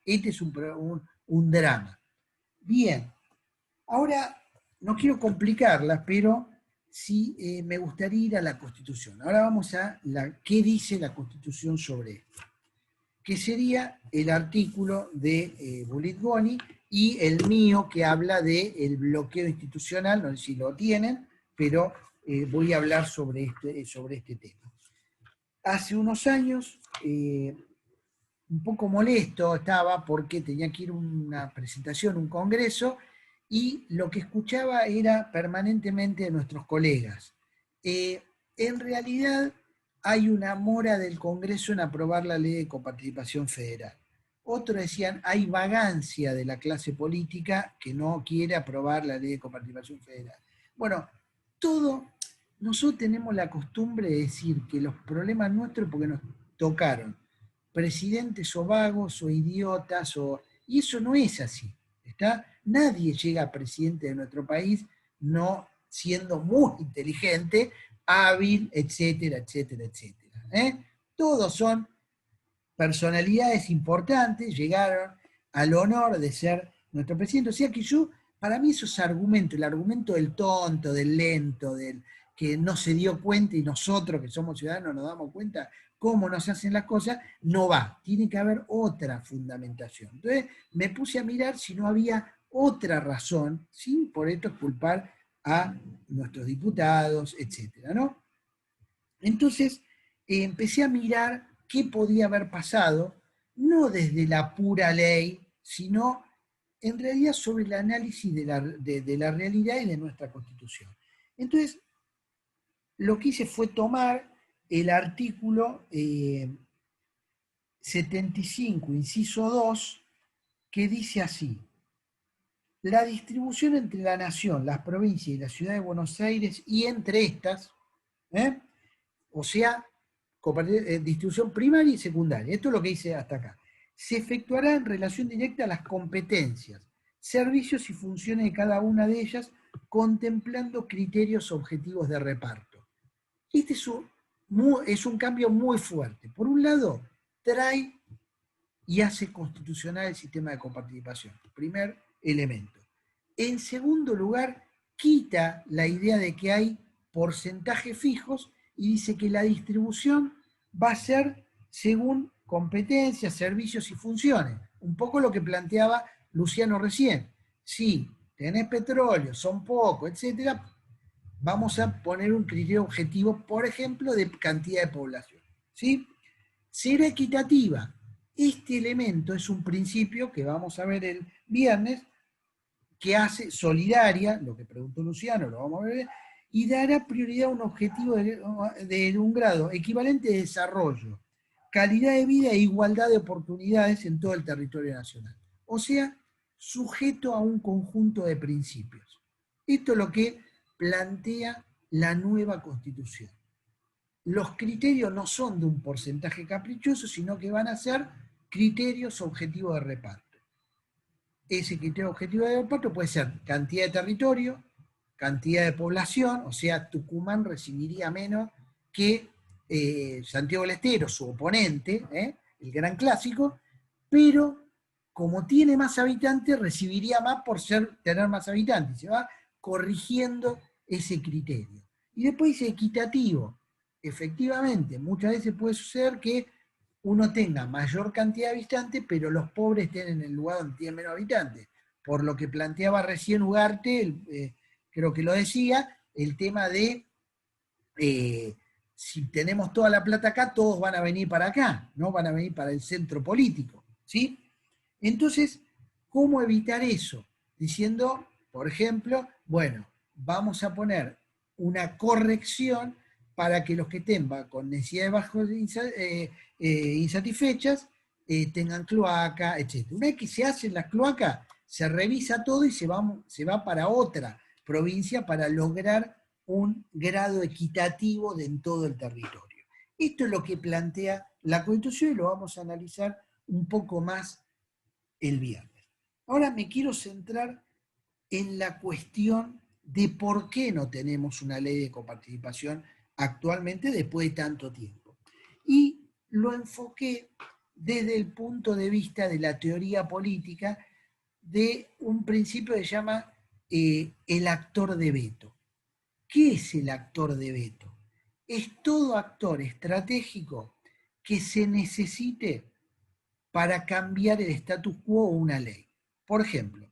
Este es un drama. Bien, ahora no quiero complicarla, pero sí me gustaría ir a la Constitución. Ahora vamos a qué dice la Constitución sobre esto, que sería el artículo de Bulit-Boni y el mío que habla del bloqueo institucional, no sé si lo tienen, pero voy a hablar sobre este tema. Hace unos años, un poco molesto estaba porque tenía que ir a una presentación, un congreso, y lo que escuchaba era permanentemente de nuestros colegas. En realidad hay una mora del Congreso en aprobar la ley de coparticipación federal. Otros decían, hay vagancia de la clase política que no quiere aprobar la ley de coparticipación federal. Bueno, nosotros tenemos la costumbre de decir que los problemas nuestros porque nos tocaron presidentes o vagos o idiotas, y eso no es así. ¿Está? Nadie llega a presidente de nuestro país no siendo muy inteligente, hábil, etcétera, etcétera, etcétera. Todos son personalidades importantes, llegaron al honor de ser nuestro presidente. O sea que para mí esos argumentos, el argumento del tonto, del lento, del que no se dio cuenta y nosotros que somos ciudadanos nos damos cuenta cómo nos hacen las cosas, no va. Tiene que haber otra fundamentación. Entonces me puse a mirar si no había otra razón, sin por esto culpar a nuestros diputados, etcétera, ¿no? Entonces empecé a mirar qué podía haber pasado, no desde la pura ley, sino en realidad sobre el análisis de la realidad y de nuestra Constitución. Entonces, lo que hice fue tomar el artículo 75, inciso 2, que dice así: la distribución entre la nación, las provincias y la ciudad de Buenos Aires y entre estas, o sea, distribución primaria y secundaria, esto es lo que dice hasta acá, se efectuará en relación directa a las competencias, servicios y funciones de cada una de ellas, contemplando criterios objetivos de reparto. Este es un cambio muy fuerte. Por un lado, trae y hace constitucional el sistema de coparticipación, primer elemento. En segundo lugar, quita la idea de que hay porcentajes fijos y dice que la distribución va a ser según competencias, servicios y funciones. Un poco lo que planteaba Luciano recién. Si tenés petróleo, son pocos, etc., vamos a poner un criterio objetivo, por ejemplo, de cantidad de población. ¿Sí? Será equitativa. Este elemento es un principio que vamos a ver el viernes, que hace solidaria, lo que preguntó Luciano, lo vamos a ver, y dará prioridad a un objetivo de un grado equivalente de desarrollo, calidad de vida e igualdad de oportunidades en todo el territorio nacional. O sea, sujeto a un conjunto de principios. Esto es lo que plantea la nueva Constitución. Los criterios no son de un porcentaje caprichoso, sino que van a ser criterios objetivos de reparto. Ese criterio objetivo de reparto puede ser cantidad de territorio, cantidad de población, o sea, Tucumán recibiría menos que Santiago del Estero, su oponente, el gran clásico, pero como tiene más habitantes, recibiría más por tener más habitantes. Se va corrigiendo ese criterio. Y después dice equitativo. Efectivamente, muchas veces puede suceder que uno tenga mayor cantidad de habitantes, pero los pobres estén en el lugar donde tienen menos habitantes. Por lo que planteaba recién Ugarte, creo que lo decía, el tema de si tenemos toda la plata acá, todos van a venir para acá, no van a venir para el centro político. ¿Sí? Entonces, ¿cómo evitar eso? Diciendo, por ejemplo, bueno, vamos a poner una corrección para que los que tengan con necesidades bajas insatisfechas tengan cloaca, etc. Una vez que se hacen las cloacas, se revisa todo y se va para otra provincia para lograr un grado equitativo en todo el territorio. Esto es lo que plantea la Constitución y lo vamos a analizar un poco más el viernes. Ahora me quiero centrar en la cuestión de por qué no tenemos una ley de coparticipación actualmente después de tanto tiempo. Y lo enfoqué desde el punto de vista de la teoría política de un principio que se llama el actor de veto. ¿Qué es el actor de veto? Es todo actor estratégico que se necesite para cambiar el status quo o una ley. Por ejemplo,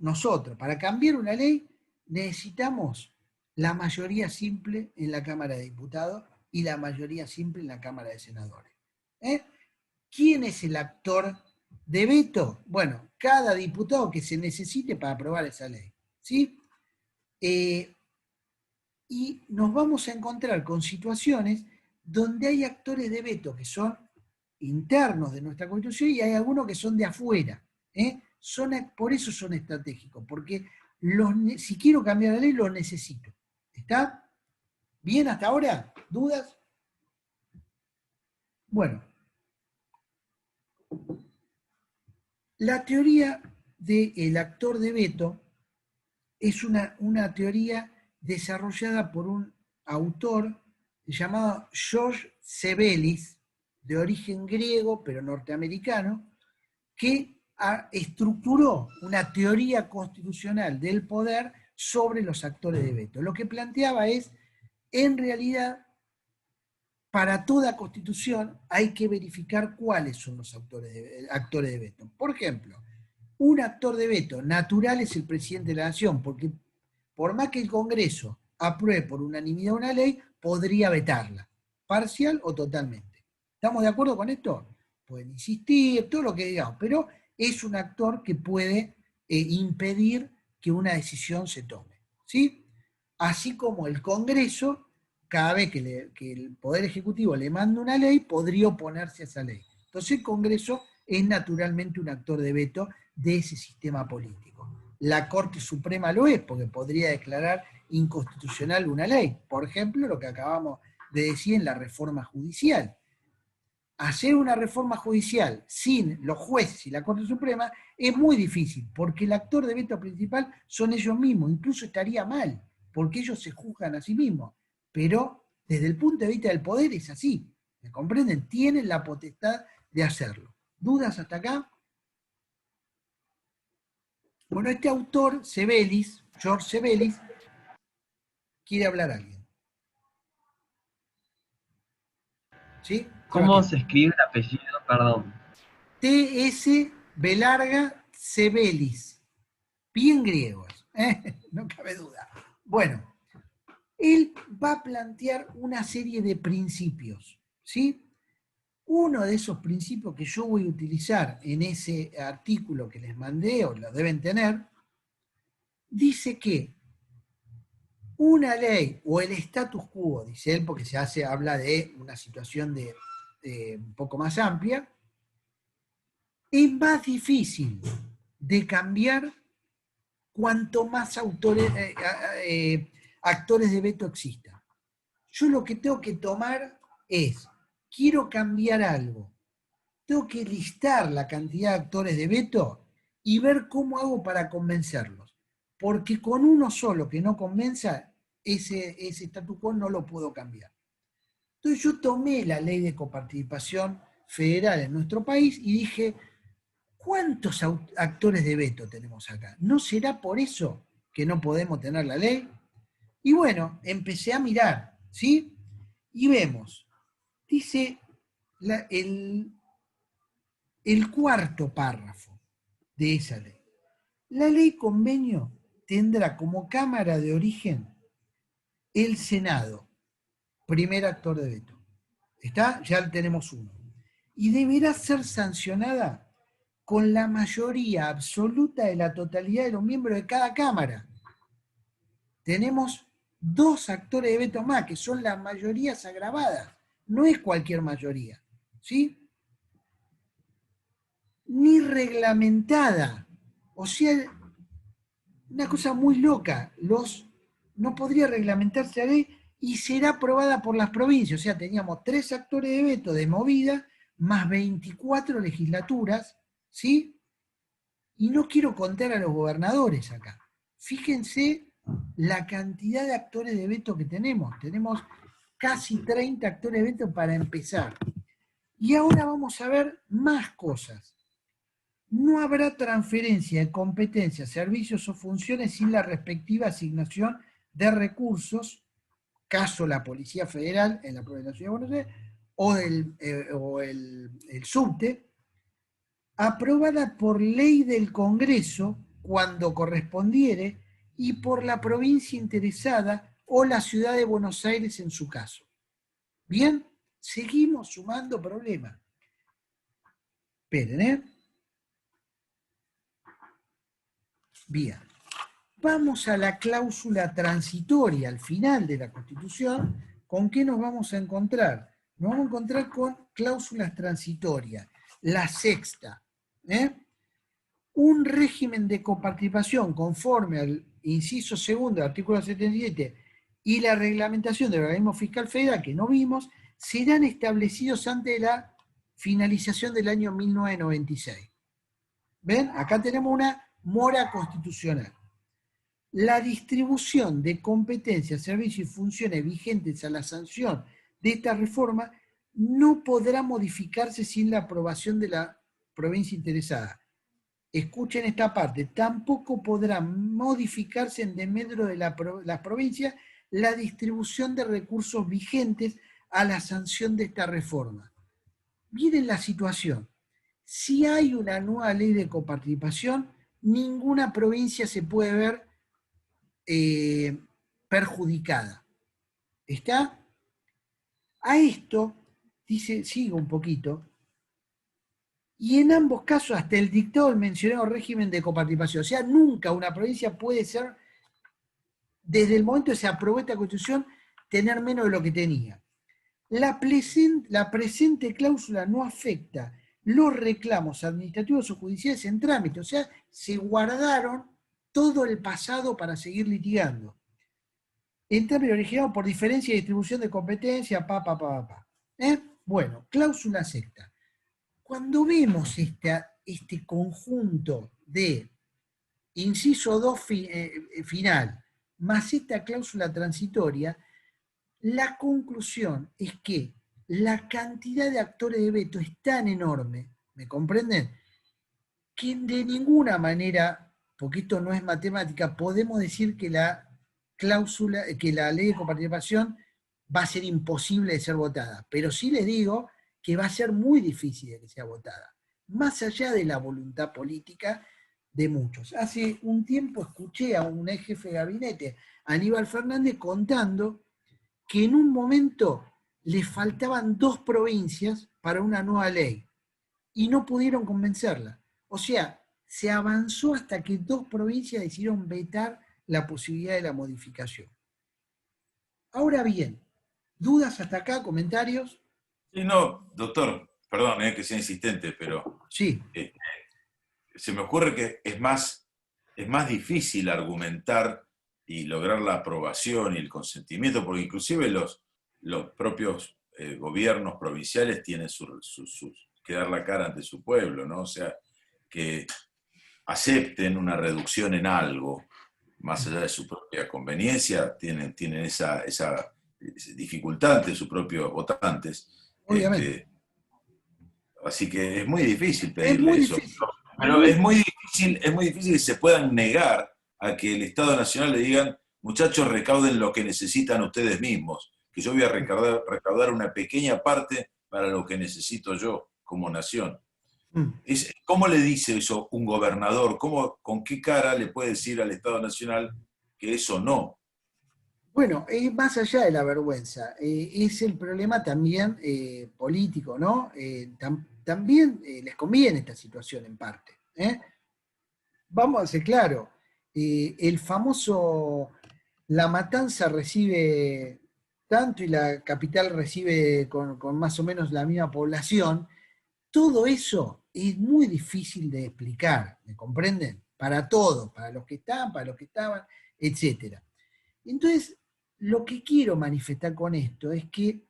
nosotros, para cambiar una ley, necesitamos la mayoría simple en la Cámara de Diputados y la mayoría simple en la Cámara de Senadores. ¿Quién es el actor de veto? Bueno, cada diputado que se necesite para aprobar esa ley. ¿Sí? Y nos vamos a encontrar con situaciones donde hay actores de veto que son internos de nuestra Constitución y hay algunos que son de afuera. Por eso son estratégicos, porque si quiero cambiar la ley, los necesito. ¿Está bien hasta ahora? ¿Dudas? Bueno, la teoría del actor de veto es una teoría desarrollada por un autor llamado George Sebelius, de origen griego pero norteamericano, que estructuró una teoría constitucional del poder sobre los actores de veto. Lo que planteaba es, en realidad, para toda constitución hay que verificar cuáles son los actores de veto. Por ejemplo, un actor de veto natural es el presidente de la nación, porque por más que el Congreso apruebe por unanimidad una ley, podría vetarla, parcial o totalmente. ¿Estamos de acuerdo con esto? Pueden insistir, todo lo que digamos, pero es un actor que puede impedir que una decisión se tome. ¿Sí? Así como el Congreso, cada vez que el Poder Ejecutivo le manda una ley, podría oponerse a esa ley. Entonces el Congreso es naturalmente un actor de veto de ese sistema político. La Corte Suprema lo es, porque podría declarar inconstitucional una ley. Por ejemplo, lo que acabamos de decir en la reforma judicial. Hacer una reforma judicial sin los jueces y la Corte Suprema es muy difícil, porque el actor de veto principal son ellos mismos, incluso estaría mal, porque ellos se juzgan a sí mismos. Pero desde el punto de vista del poder es así, ¿me comprenden? Tienen la potestad de hacerlo. ¿Dudas hasta acá? Bueno, este autor, Sebelius, George Sebelius, quiere hablar a alguien. ¿Sí? ¿Cómo se escribe el apellido? Perdón. T-S B larga Sebelius. Bien griegos. No cabe duda. Bueno, él va a plantear una serie de principios, ¿sí? Uno de esos principios que yo voy a utilizar en ese artículo que les mandé, o lo deben tener, dice que una ley o el status quo, dice él, porque habla de una situación un poco más amplia, es más difícil de cambiar cuanto más actores de veto existan. Yo lo que tengo que tomar es, quiero cambiar algo, tengo que listar la cantidad de actores de veto y ver cómo hago para convencerlos. Porque con uno solo que no convenza, ese statu quo no lo puedo cambiar. Entonces yo tomé la ley de coparticipación federal en nuestro país y dije, ¿cuántos actores de veto tenemos acá? ¿No será por eso que no podemos tener la ley? Y bueno, empecé a mirar, ¿sí? Y vemos, dice el cuarto párrafo de esa ley. La ley convenio tendrá como cámara de origen el Senado, primer actor de veto. ¿Está? Ya tenemos uno. Y deberá ser sancionada con la mayoría absoluta de la totalidad de los miembros de cada cámara. Tenemos 2 actores de veto más, que son las mayorías agravadas. No es cualquier mayoría, ¿sí? Ni reglamentada. O sea, una cosa muy loca. No podría reglamentarse la ley y será aprobada por las provincias. O sea, teníamos 3 actores de veto de movida, más 24 legislaturas, ¿sí? Y no quiero contar a los gobernadores acá. Fíjense la cantidad de actores de veto que tenemos. Tenemos casi 30 actores de veto para empezar. Y ahora vamos a ver más cosas. No habrá transferencia de competencias, servicios o funciones sin la respectiva asignación de recursos, caso la Policía Federal en la provincia de Buenos Aires, o el subte, aprobada por ley del Congreso cuando correspondiere y por la provincia interesada o la ciudad de Buenos Aires en su caso. Bien, seguimos sumando problemas. Esperen, ¿eh? Bien. Vamos a la cláusula transitoria al final de la Constitución. ¿Con qué nos vamos a encontrar? Nos vamos a encontrar con cláusulas transitorias. La sexta, un régimen de coparticipación conforme al inciso segundo del artículo 77 y la reglamentación del organismo fiscal federal que no vimos, serán establecidos antes de la finalización del año 1996. ¿Ven? Acá tenemos una mora constitucional. La distribución de competencias, servicios y funciones vigentes a la sanción de esta reforma no podrá modificarse sin la aprobación de la provincia interesada. Escuchen esta parte, tampoco podrá modificarse en desmedro de las provincias la distribución de recursos vigentes a la sanción de esta reforma. Miren la situación. Si hay una nueva ley de coparticipación, ninguna provincia se puede ver perjudicada. ¿Está? A esto, dice, sigo un poquito, y en ambos casos hasta el dictado del mencionado régimen de coparticipación. O sea, nunca una provincia puede ser, desde el momento que se aprobó esta Constitución, tener menos de lo que tenía. La presente cláusula no afecta los reclamos administrativos o judiciales en trámite, o sea, se guardaron todo el pasado para seguir litigando. En términos originados por diferencia de distribución de competencia, Bueno, cláusula sexta. Cuando vemos este conjunto de inciso 2 final, más esta cláusula transitoria, la conclusión es que la cantidad de actores de veto es tan enorme, ¿me comprenden? Que de ninguna manera, porque esto no es matemática, podemos decir que la ley de coparticipación va a ser imposible de ser votada. Pero sí les digo que va a ser muy difícil de que sea votada. Más allá de la voluntad política de muchos. Hace un tiempo escuché a un ex jefe de gabinete, Aníbal Fernández, contando que en un momento le faltaban 2 provincias para una nueva ley y no pudieron convencerla. O sea, se avanzó hasta que 2 provincias decidieron vetar la posibilidad de la modificación. Ahora bien, ¿dudas hasta acá? ¿Comentarios? Sí, no, doctor, perdón, que sea insistente, pero Sí. Se me ocurre que es más difícil argumentar y lograr la aprobación y el consentimiento, porque inclusive los propios gobiernos provinciales tienen que dar la cara ante su pueblo, ¿no? O sea, que acepten una reducción en algo, más allá de su propia conveniencia, tienen esa dificultad ante sus propios votantes. Obviamente. Así que es muy difícil Es pedirle muy eso. difícil. Pero es muy difícil que se puedan negar a que el Estado Nacional le digan, muchachos, recauden lo que necesitan ustedes mismos, que yo voy a recaudar una pequeña parte para lo que necesito yo como nación. ¿Cómo le dice eso un gobernador? ¿Con qué cara le puede decir al Estado Nacional que eso no? Bueno, es más allá de la vergüenza, es el problema también político, ¿no? También les conviene esta situación en parte. Vamos a ser claros, el famoso La Matanza recibe tanto y la capital recibe con más o menos la misma población. Todo eso es muy difícil de explicar, ¿me comprenden? Para todos, para los que están, para los que estaban, etc. Entonces, lo que quiero manifestar con esto es que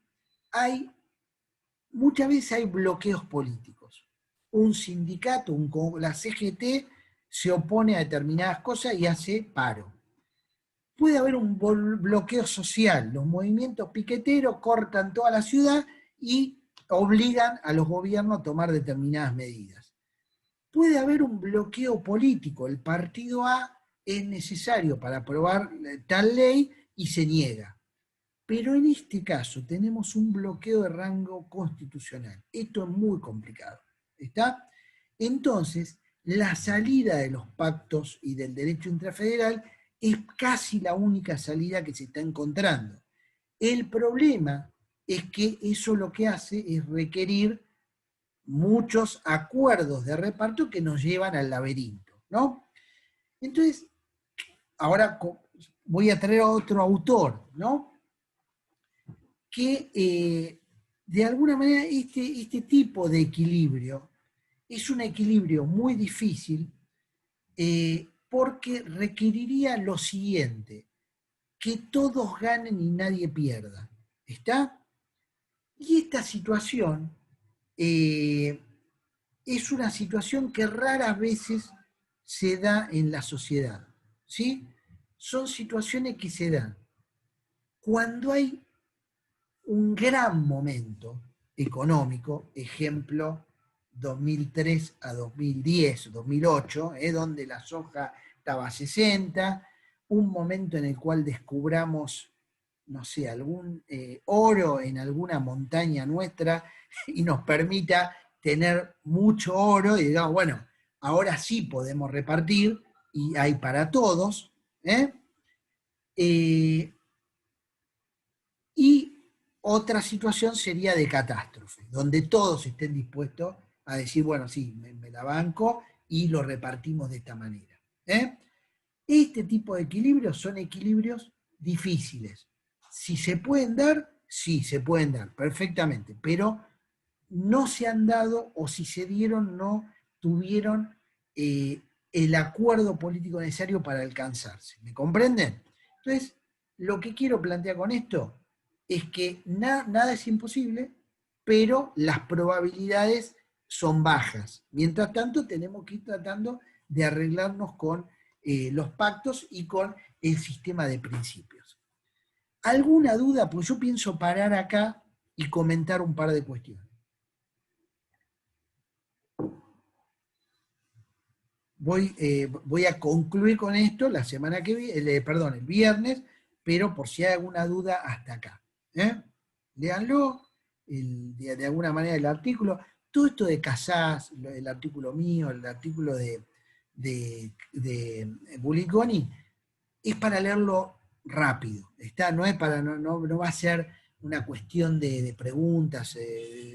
muchas veces hay bloqueos políticos. Un sindicato, la CGT, se opone a determinadas cosas y hace paro. Puede haber un bloqueo social, los movimientos piqueteros cortan toda la ciudad y obligan a los gobiernos a tomar determinadas medidas. Puede haber un bloqueo político, el partido A es necesario para aprobar tal ley y se niega. Pero en este caso tenemos un bloqueo de rango constitucional. Esto es muy complicado. ¿Está? Entonces, la salida de los pactos y del derecho intrafederal es casi la única salida que se está encontrando. El problema es que eso lo que hace es requerir muchos acuerdos de reparto que nos llevan al laberinto, ¿no? Entonces, ahora voy a traer a otro autor, ¿no? Que de alguna manera este tipo de equilibrio es un equilibrio muy difícil porque requeriría lo siguiente, que todos ganen y nadie pierda. ¿Está? Y esta situación es una situación que raras veces se da en la sociedad. ¿Sí? Son situaciones que se dan cuando hay un gran momento económico, ejemplo 2003 a 2010, 2008, donde la soja estaba a 60, un momento en el cual descubramos, no sé, algún oro en alguna montaña nuestra y nos permita tener mucho oro y digamos, bueno, ahora sí podemos repartir y hay para todos. Y otra situación sería de catástrofe, donde todos estén dispuestos a decir, bueno, sí, me la banco y lo repartimos de esta manera. Este tipo de equilibrios son equilibrios difíciles. Si se pueden dar, sí, se pueden dar, perfectamente, pero no se han dado o si se dieron no tuvieron el acuerdo político necesario para alcanzarse. ¿Me comprenden? Entonces, lo que quiero plantear con esto es que nada es imposible, pero las probabilidades son bajas. Mientras tanto, tenemos que ir tratando de arreglarnos con los pactos y con el sistema de principios. ¿Alguna duda? Pues yo pienso parar acá y comentar un par de cuestiones. Voy a concluir con esto la semana que viene, el viernes, pero por si hay alguna duda hasta acá. Léanlo, de alguna manera el artículo. Todo esto de Casás, el artículo mío, el artículo de de Buliconi, es para leerlo rápido, ¿está? No va a ser una cuestión de preguntas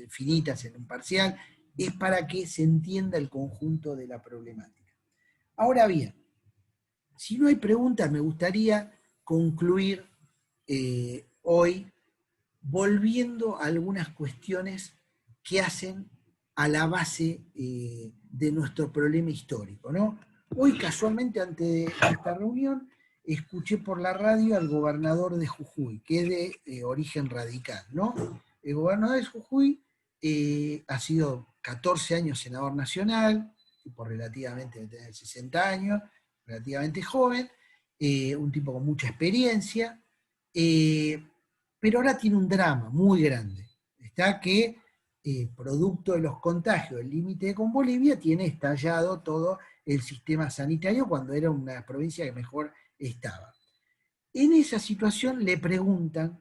finitas en un parcial, es para que se entienda el conjunto de la problemática. Ahora bien, si no hay preguntas, me gustaría concluir hoy volviendo a algunas cuestiones que hacen a la base de nuestro problema histórico, ¿no? Hoy, casualmente, antes de esta reunión, escuché por la radio al gobernador de Jujuy, que es de origen radical, ¿no? El gobernador de Jujuy ha sido 14 años senador nacional, tipo relativamente, debe tener 60 años, relativamente joven, un tipo con mucha experiencia, pero ahora tiene un drama muy grande. Está que, producto de los contagios del límite con Bolivia, tiene estallado todo el sistema sanitario cuando era una provincia que mejor estaba. En esa situación le preguntan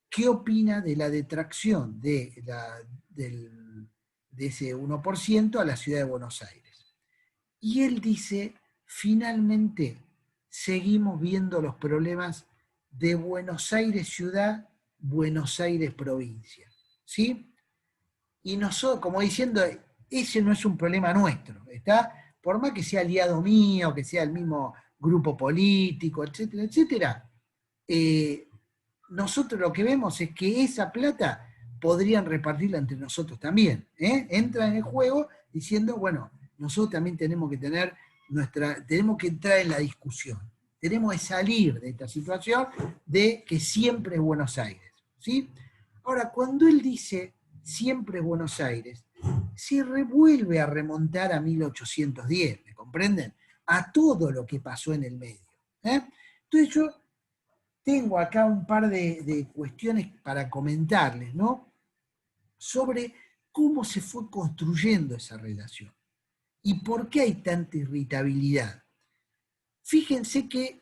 qué opina de la detracción de ese 1% a la ciudad de Buenos Aires. Y él dice, finalmente seguimos viendo los problemas de Buenos Aires ciudad, Buenos Aires provincia, ¿sí? Y nosotros, como diciendo, ese no es un problema nuestro, ¿está? Por más que sea aliado mío, que sea el mismo grupo político, etcétera, etcétera, nosotros lo que vemos es que esa plata podrían repartirla entre nosotros también, ¿eh? Entra en el juego diciendo, bueno, nosotros también tenemos que tener tenemos que entrar en la discusión, tenemos que salir de esta situación de que siempre es Buenos Aires, ¿sí? Ahora, cuando él dice siempre es Buenos Aires, se vuelve a remontar a 1810, ¿me comprenden? A todo lo que pasó en el medio, ¿eh? Entonces yo tengo acá un par de cuestiones para comentarles, ¿no? Sobre cómo se fue construyendo esa relación y por qué hay tanta irritabilidad. Fíjense que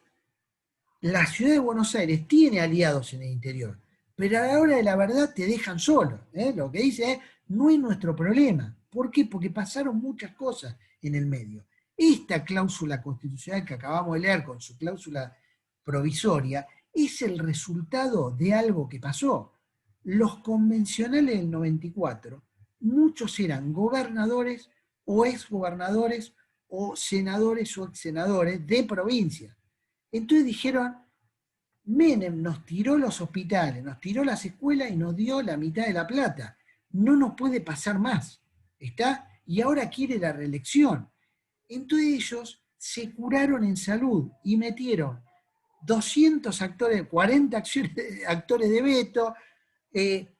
la ciudad de Buenos Aires tiene aliados en el interior, pero a la hora de la verdad te dejan solo, ¿eh? Lo que dice es, no es nuestro problema. ¿Por qué? Porque pasaron muchas cosas en el medio. Esta cláusula constitucional que acabamos de leer con su cláusula provisoria es el resultado de algo que pasó. Los convencionales del 94, muchos eran gobernadores o exgobernadores o senadores o exsenadores de provincia. Entonces dijeron, Menem nos tiró los hospitales, nos tiró las escuelas y nos dio la mitad de la plata. No nos puede pasar más, ¿está? Y ahora quiere la reelección. Entonces ellos se curaron en salud y metieron 200 actores, 40 actores de veto,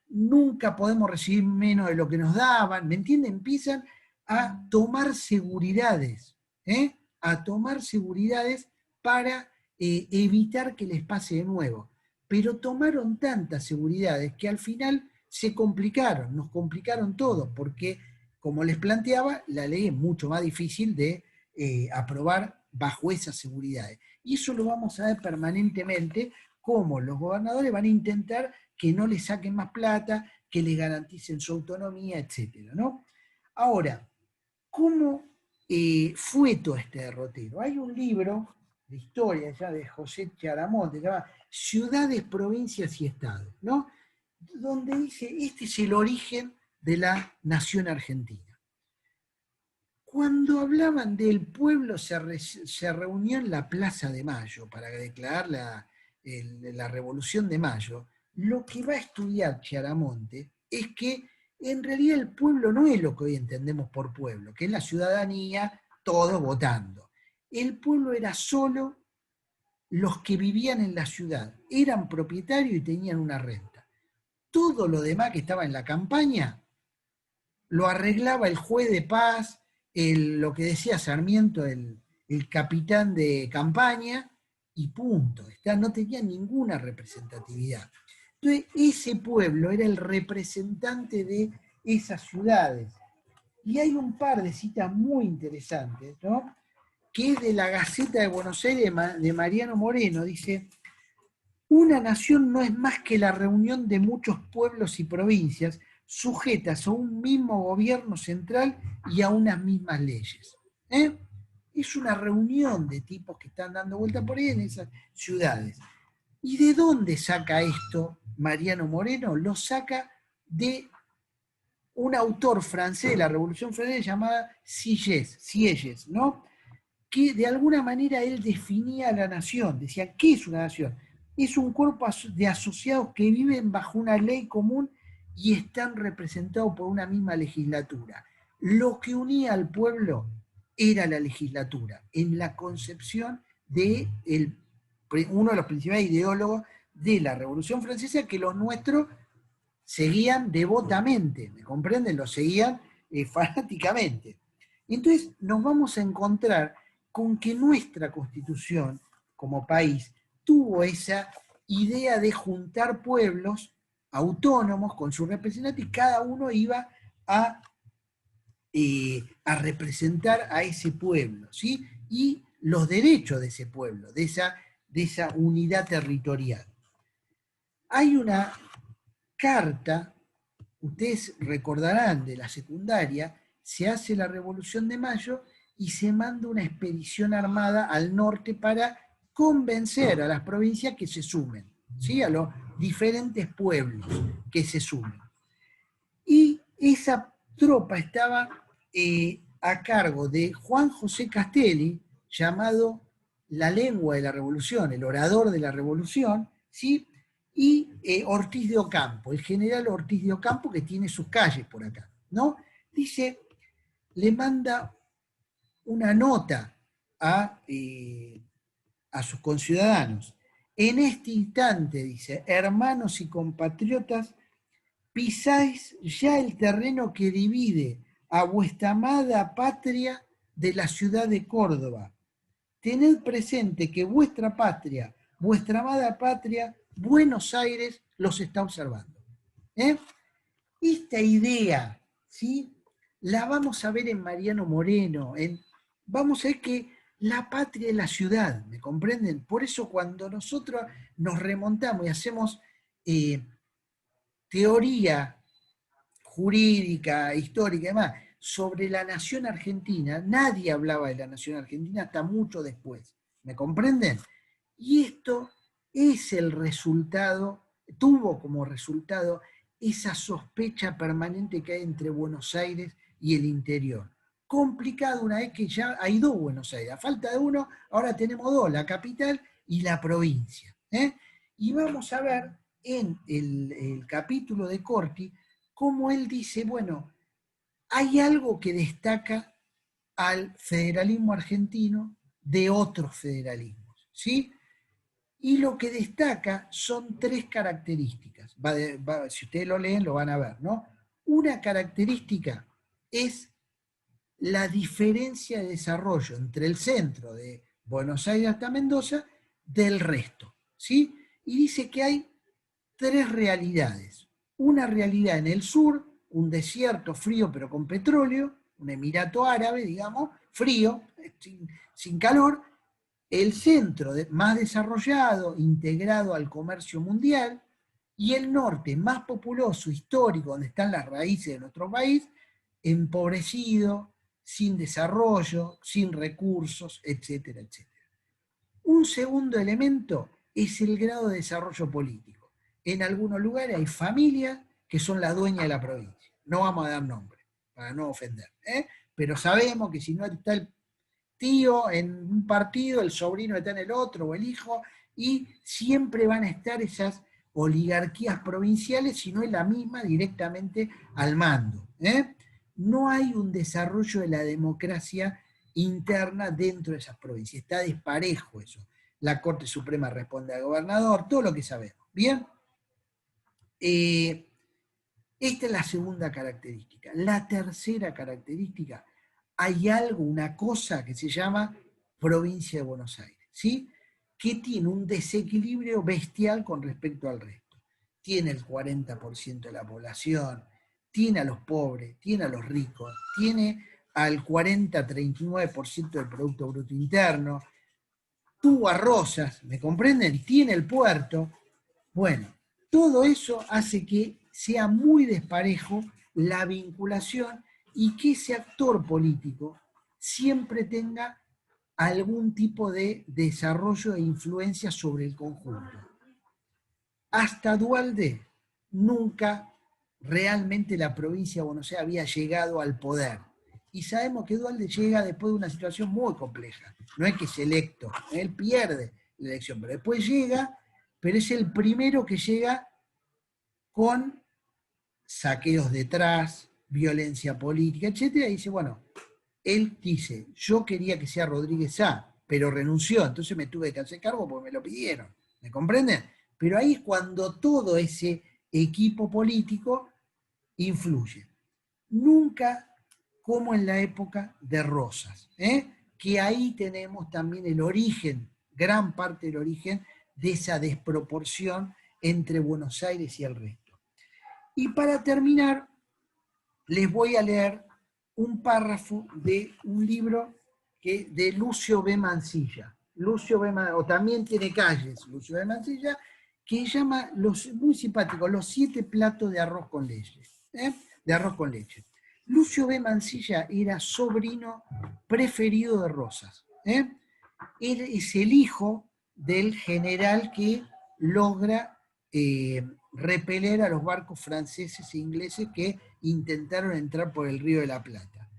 nunca podemos recibir menos de lo que nos daban, ¿me entienden? Empiezan a tomar seguridades, a tomar seguridades para evitar que les pase de nuevo. Pero tomaron tantas seguridades que al final se complicaron, nos complicaron todo, porque, como les planteaba, la ley es mucho más difícil de aprobar bajo esas seguridades. Y eso lo vamos a ver permanentemente, cómo los gobernadores van a intentar que no les saquen más plata, que les garanticen su autonomía, etc., ¿no? Ahora, ¿cómo fue todo este derrotero? Hay un libro de historia ya de José Charamón, que se llama Ciudades, Provincias y Estados, ¿no? Donde dice, este es el origen de la nación argentina. Cuando hablaban del pueblo se reunió en la Plaza de Mayo para declarar la Revolución de Mayo. Lo que va a estudiar Chiaramonte es que en realidad el pueblo no es lo que hoy entendemos por pueblo, que es la ciudadanía, todos votando. El pueblo era solo los que vivían en la ciudad, eran propietarios y tenían una renta. Todo lo demás que estaba en la campaña lo arreglaba el juez de paz, lo que decía Sarmiento, el capitán de campaña, y punto. No tenía ninguna representatividad. Entonces, ese pueblo era el representante de esas ciudades. Y hay un par de citas muy interesantes, ¿no? Que es de la Gaceta de Buenos Aires de Mariano Moreno. Dice, una nación no es más que la reunión de muchos pueblos y provincias sujetas a un mismo gobierno central y a unas mismas leyes. es una reunión de tipos que están dando vuelta por ahí en esas ciudades. ¿Y de dónde saca esto Mariano Moreno? Lo saca de un autor francés de la Revolución Francesa llamado Sieyès, ¿no? Que de alguna manera él definía la nación, decía, ¿qué es una nación? Es un cuerpo de asociados que viven bajo una ley común y están representados por una misma legislatura. Lo que unía al pueblo era la legislatura, en la concepción de uno de los principales ideólogos de la Revolución Francesa, que los nuestros seguían devotamente, ¿me comprenden? Lo seguían fanáticamente. Entonces nos vamos a encontrar con que nuestra Constitución, como país, tuvo esa idea de juntar pueblos autónomos con sus representantes y cada uno iba a representar a ese pueblo, ¿sí? Y los derechos de ese pueblo, de esa unidad territorial. Hay una carta, ustedes recordarán de la secundaria, se hace la Revolución de Mayo y se manda una expedición armada al norte para convencer a las provincias que se sumen, ¿sí? A los diferentes pueblos que se sumen. Y esa tropa estaba a cargo de Juan José Castelli, llamado la lengua de la revolución, el orador de la revolución, ¿sí? Y Ortiz de Ocampo, el general Ortiz de Ocampo, que tiene sus calles por acá, ¿no? Dice, le manda una nota a sus conciudadanos. En este instante, dice, hermanos y compatriotas, pisáis ya el terreno que divide a vuestra amada patria de la ciudad de Córdoba. Tened presente que vuestra patria, vuestra amada patria, Buenos Aires, los está observando. Esta idea, ¿sí? La vamos a ver en Mariano Moreno, vamos a ver que la patria es la ciudad, ¿me comprenden? Por eso cuando nosotros nos remontamos y hacemos teoría jurídica, histórica y demás, sobre la nación argentina, nadie hablaba de la nación argentina hasta mucho después, ¿me comprenden? Y esto es el resultado, tuvo como resultado esa sospecha permanente que hay entre Buenos Aires y el interior. Complicado una vez que ya hay dos Buenos Aires, a falta de uno, ahora tenemos dos, la capital y la provincia. Y vamos a ver en el capítulo de Corti cómo él dice, bueno, hay algo que destaca al federalismo argentino de otros federalismos, ¿sí? Y lo que destaca son tres características. Si ustedes lo leen, lo van a ver, ¿no? Una característica es la diferencia de desarrollo entre el centro de Buenos Aires hasta Mendoza del resto, ¿sí? Y dice que hay tres realidades. Una realidad en el sur, un desierto frío pero con petróleo, un emirato árabe, digamos, frío, sin calor, el centro más desarrollado, integrado al comercio mundial, y el norte más populoso, histórico, donde están las raíces de nuestro país, empobrecido, sin desarrollo, sin recursos, etcétera, etcétera. Un segundo elemento es el grado de desarrollo político. En algunos lugares hay familias que son la dueña de la provincia. No vamos a dar nombre, para no ofender, pero sabemos que si no está el tío en un partido, el sobrino está en el otro, o el hijo, y siempre van a estar esas oligarquías provinciales, si no es la misma directamente al mando. No hay un desarrollo de la democracia interna dentro de esas provincias, está desparejo eso. La Corte Suprema responde al gobernador, todo lo que sabemos. ¿Bien? Esta es la segunda característica. La tercera característica, hay algo, una cosa que se llama provincia de Buenos Aires, ¿sí? Que tiene un desequilibrio bestial con respecto al resto. Tiene el 40% de la población, tiene a los pobres, tiene a los ricos, tiene al 40-39% del Producto Bruto Interno, tuvo a Rosas, ¿me comprenden? Tiene el puerto. Bueno, todo eso hace que sea muy desparejo la vinculación y que ese actor político siempre tenga algún tipo de desarrollo e influencia sobre el conjunto. Hasta Duhalde, nunca realmente la provincia de Buenos Aires había llegado al poder. Y sabemos que Duhalde llega después de una situación muy compleja. No es que es electo, él pierde la elección, pero después llega, pero es el primero que llega con saqueos detrás, violencia política, etc. Y dice, bueno, él dice, yo quería que sea Rodríguez Sá, pero renunció, entonces me tuve que hacer cargo porque me lo pidieron. ¿Me comprenden? Pero ahí es cuando todo ese equipo político influye. Nunca como en la época de Rosas, que ahí tenemos también el origen, gran parte del origen de esa desproporción entre Buenos Aires y el resto. Y para terminar, les voy a leer un párrafo de un libro de Lucio B. Mansilla. Lucio B. o también tiene calles, Lucio B. Mansilla, que llama, muy simpático, los 7 platos de arroz con leche. De arroz con leche. Lucio B. Mansilla era sobrino preferido de Rosas. Él es el hijo del general que logra repeler a los barcos franceses e ingleses que intentaron entrar por el Río de la Plata.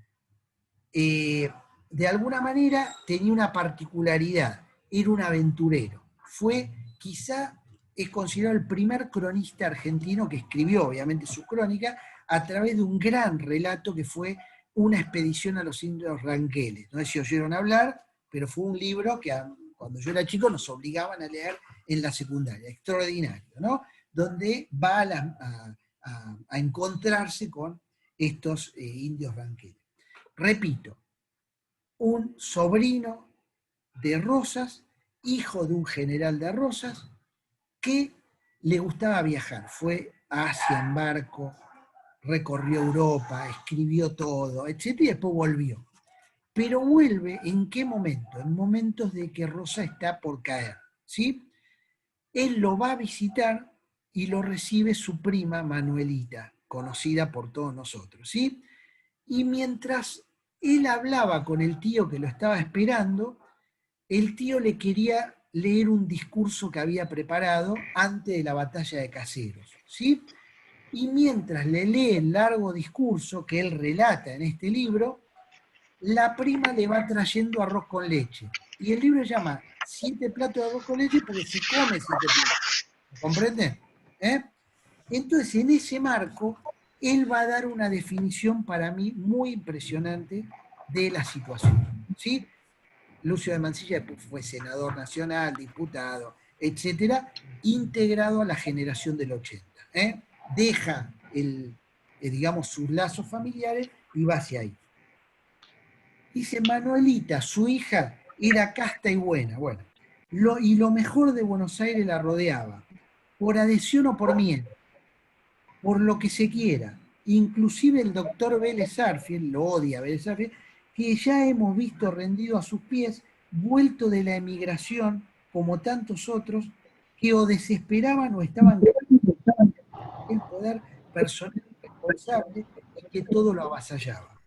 De alguna manera tenía una particularidad, era un aventurero. Fue, quizá, es considerado el primer cronista argentino que escribió, obviamente, su crónica a través de un gran relato que fue Una expedición a los indios Ranqueles. No sé si oyeron hablar, pero fue un libro que cuando yo era chico nos obligaban a leer en la secundaria, extraordinario, ¿no? Donde va a encontrarse con estos indios Ranqueles. Repito, un sobrino de Rosas, hijo de un general de Rosas, que le gustaba viajar. Fue a Asia en barco, recorrió Europa, escribió todo, etc. Y después volvió. Pero vuelve, ¿en qué momento? En momentos de que Rosa está por caer, ¿sí? Él lo va a visitar y lo recibe su prima Manuelita, conocida por todos nosotros, ¿sí? Y mientras él hablaba con el tío que lo estaba esperando, el tío le quería leer un discurso que había preparado antes de la batalla de Caseros, ¿sí? Y mientras le lee el largo discurso que él relata en este libro, la prima le va trayendo arroz con leche. Y el libro se llama 7 platos de arroz con leche porque se come 7 platos. ¿Me comprenden? Entonces, en ese marco, él va a dar una definición para mí muy impresionante de la situación. ¿Sí? Lucio de Mansilla fue senador nacional, diputado, etcétera, integrado a la generación del 80. Deja digamos, sus lazos familiares y va hacia ahí. Dice, Manuelita, su hija, era casta y buena. Bueno, y lo mejor de Buenos Aires la rodeaba, por adhesión o por miedo, por lo que se quiera. Inclusive el doctor Vélez Arfiel, lo odia Vélez Arfiel, que ya hemos visto rendido a sus pies, vuelto de la emigración, como tantos otros, que o desesperaban o estaban el poder personal responsable y que todo lo avasallaba.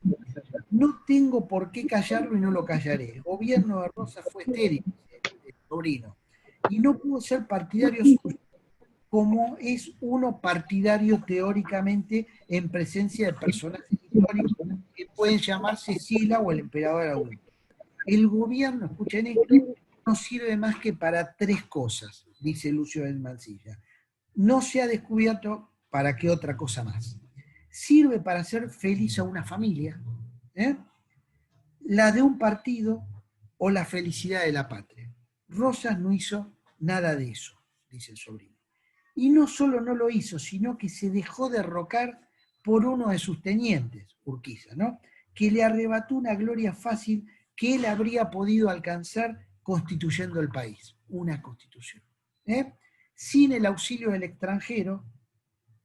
No tengo por qué callarlo y no lo callaré. El gobierno de Rosa fue estéril, el sobrino, y no pudo ser partidario suyo, como es uno partidario teóricamente en presencia de personajes históricos que pueden llamarse Sila o el emperador Augusto. El gobierno, escuchen esto, no sirve más que para 3 cosas, dice Lucio del Mansilla. No se ha descubierto para qué otra cosa más. Sirve para hacer feliz a una familia, la de un partido o la felicidad de la patria. Rosas no hizo nada de eso, dice el sobrino. Y no solo no lo hizo, sino que se dejó derrocar por uno de sus tenientes, Urquiza, ¿no? Que le arrebató una gloria fácil que él habría podido alcanzar constituyendo el país, una constitución. Sin el auxilio del extranjero,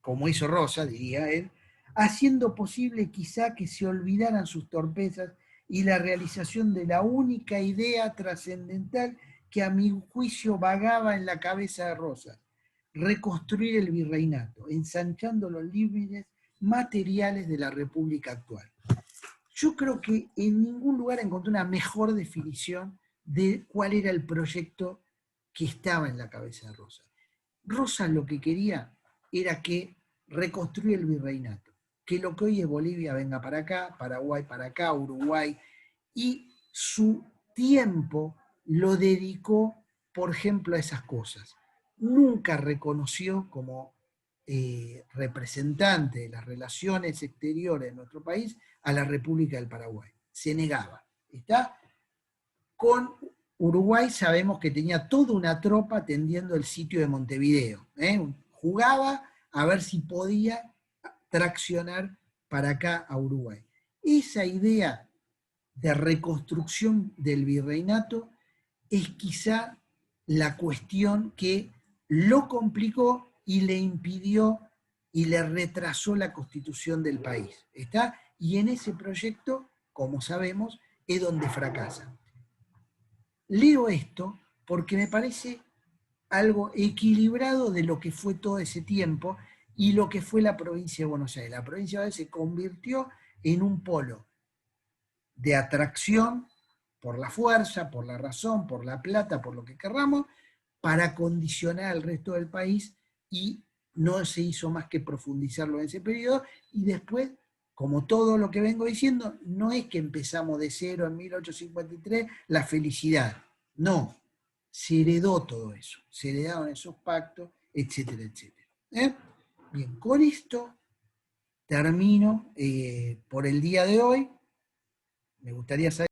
como hizo Rosa, diría él, haciendo posible quizá que se olvidaran sus torpezas y la realización de la única idea trascendental que a mi juicio vagaba en la cabeza de Rosa: reconstruir el virreinato, ensanchando los límites materiales de la República actual. yo creo que en ningún lugar encontré una mejor definición de cuál era el proyecto que estaba en la cabeza de Rosas. Rosas lo que quería era que reconstruya el virreinato, que lo que hoy es Bolivia venga para acá, Paraguay para acá, Uruguay, y su tiempo lo dedicó, por ejemplo, a esas cosas. Nunca reconoció como representante de las relaciones exteriores de nuestro país a la República del Paraguay. Se negaba. ¿Está? Con Uruguay sabemos que tenía toda una tropa atendiendo el sitio de Montevideo. Jugaba a ver si podía traccionar para acá a Uruguay. Esa idea de reconstrucción del virreinato es quizá la cuestión que lo complicó y le impidió y le retrasó la constitución del país. ¿Está? Y en ese proyecto, como sabemos, es donde fracasa. Leo esto porque me parece algo equilibrado de lo que fue todo ese tiempo y lo que fue la provincia de Buenos Aires. La provincia de Buenos Aires se convirtió en un polo de atracción por la fuerza, por la razón, por la plata, por lo que querramos, para condicionar al resto del país, y no se hizo más que profundizarlo en ese periodo, y después, como todo lo que vengo diciendo, no es que empezamos de cero en 1853 la felicidad, no, se heredó todo eso, se heredaron esos pactos, etcétera, etcétera. Bien, con esto termino por el día de hoy. Me gustaría saber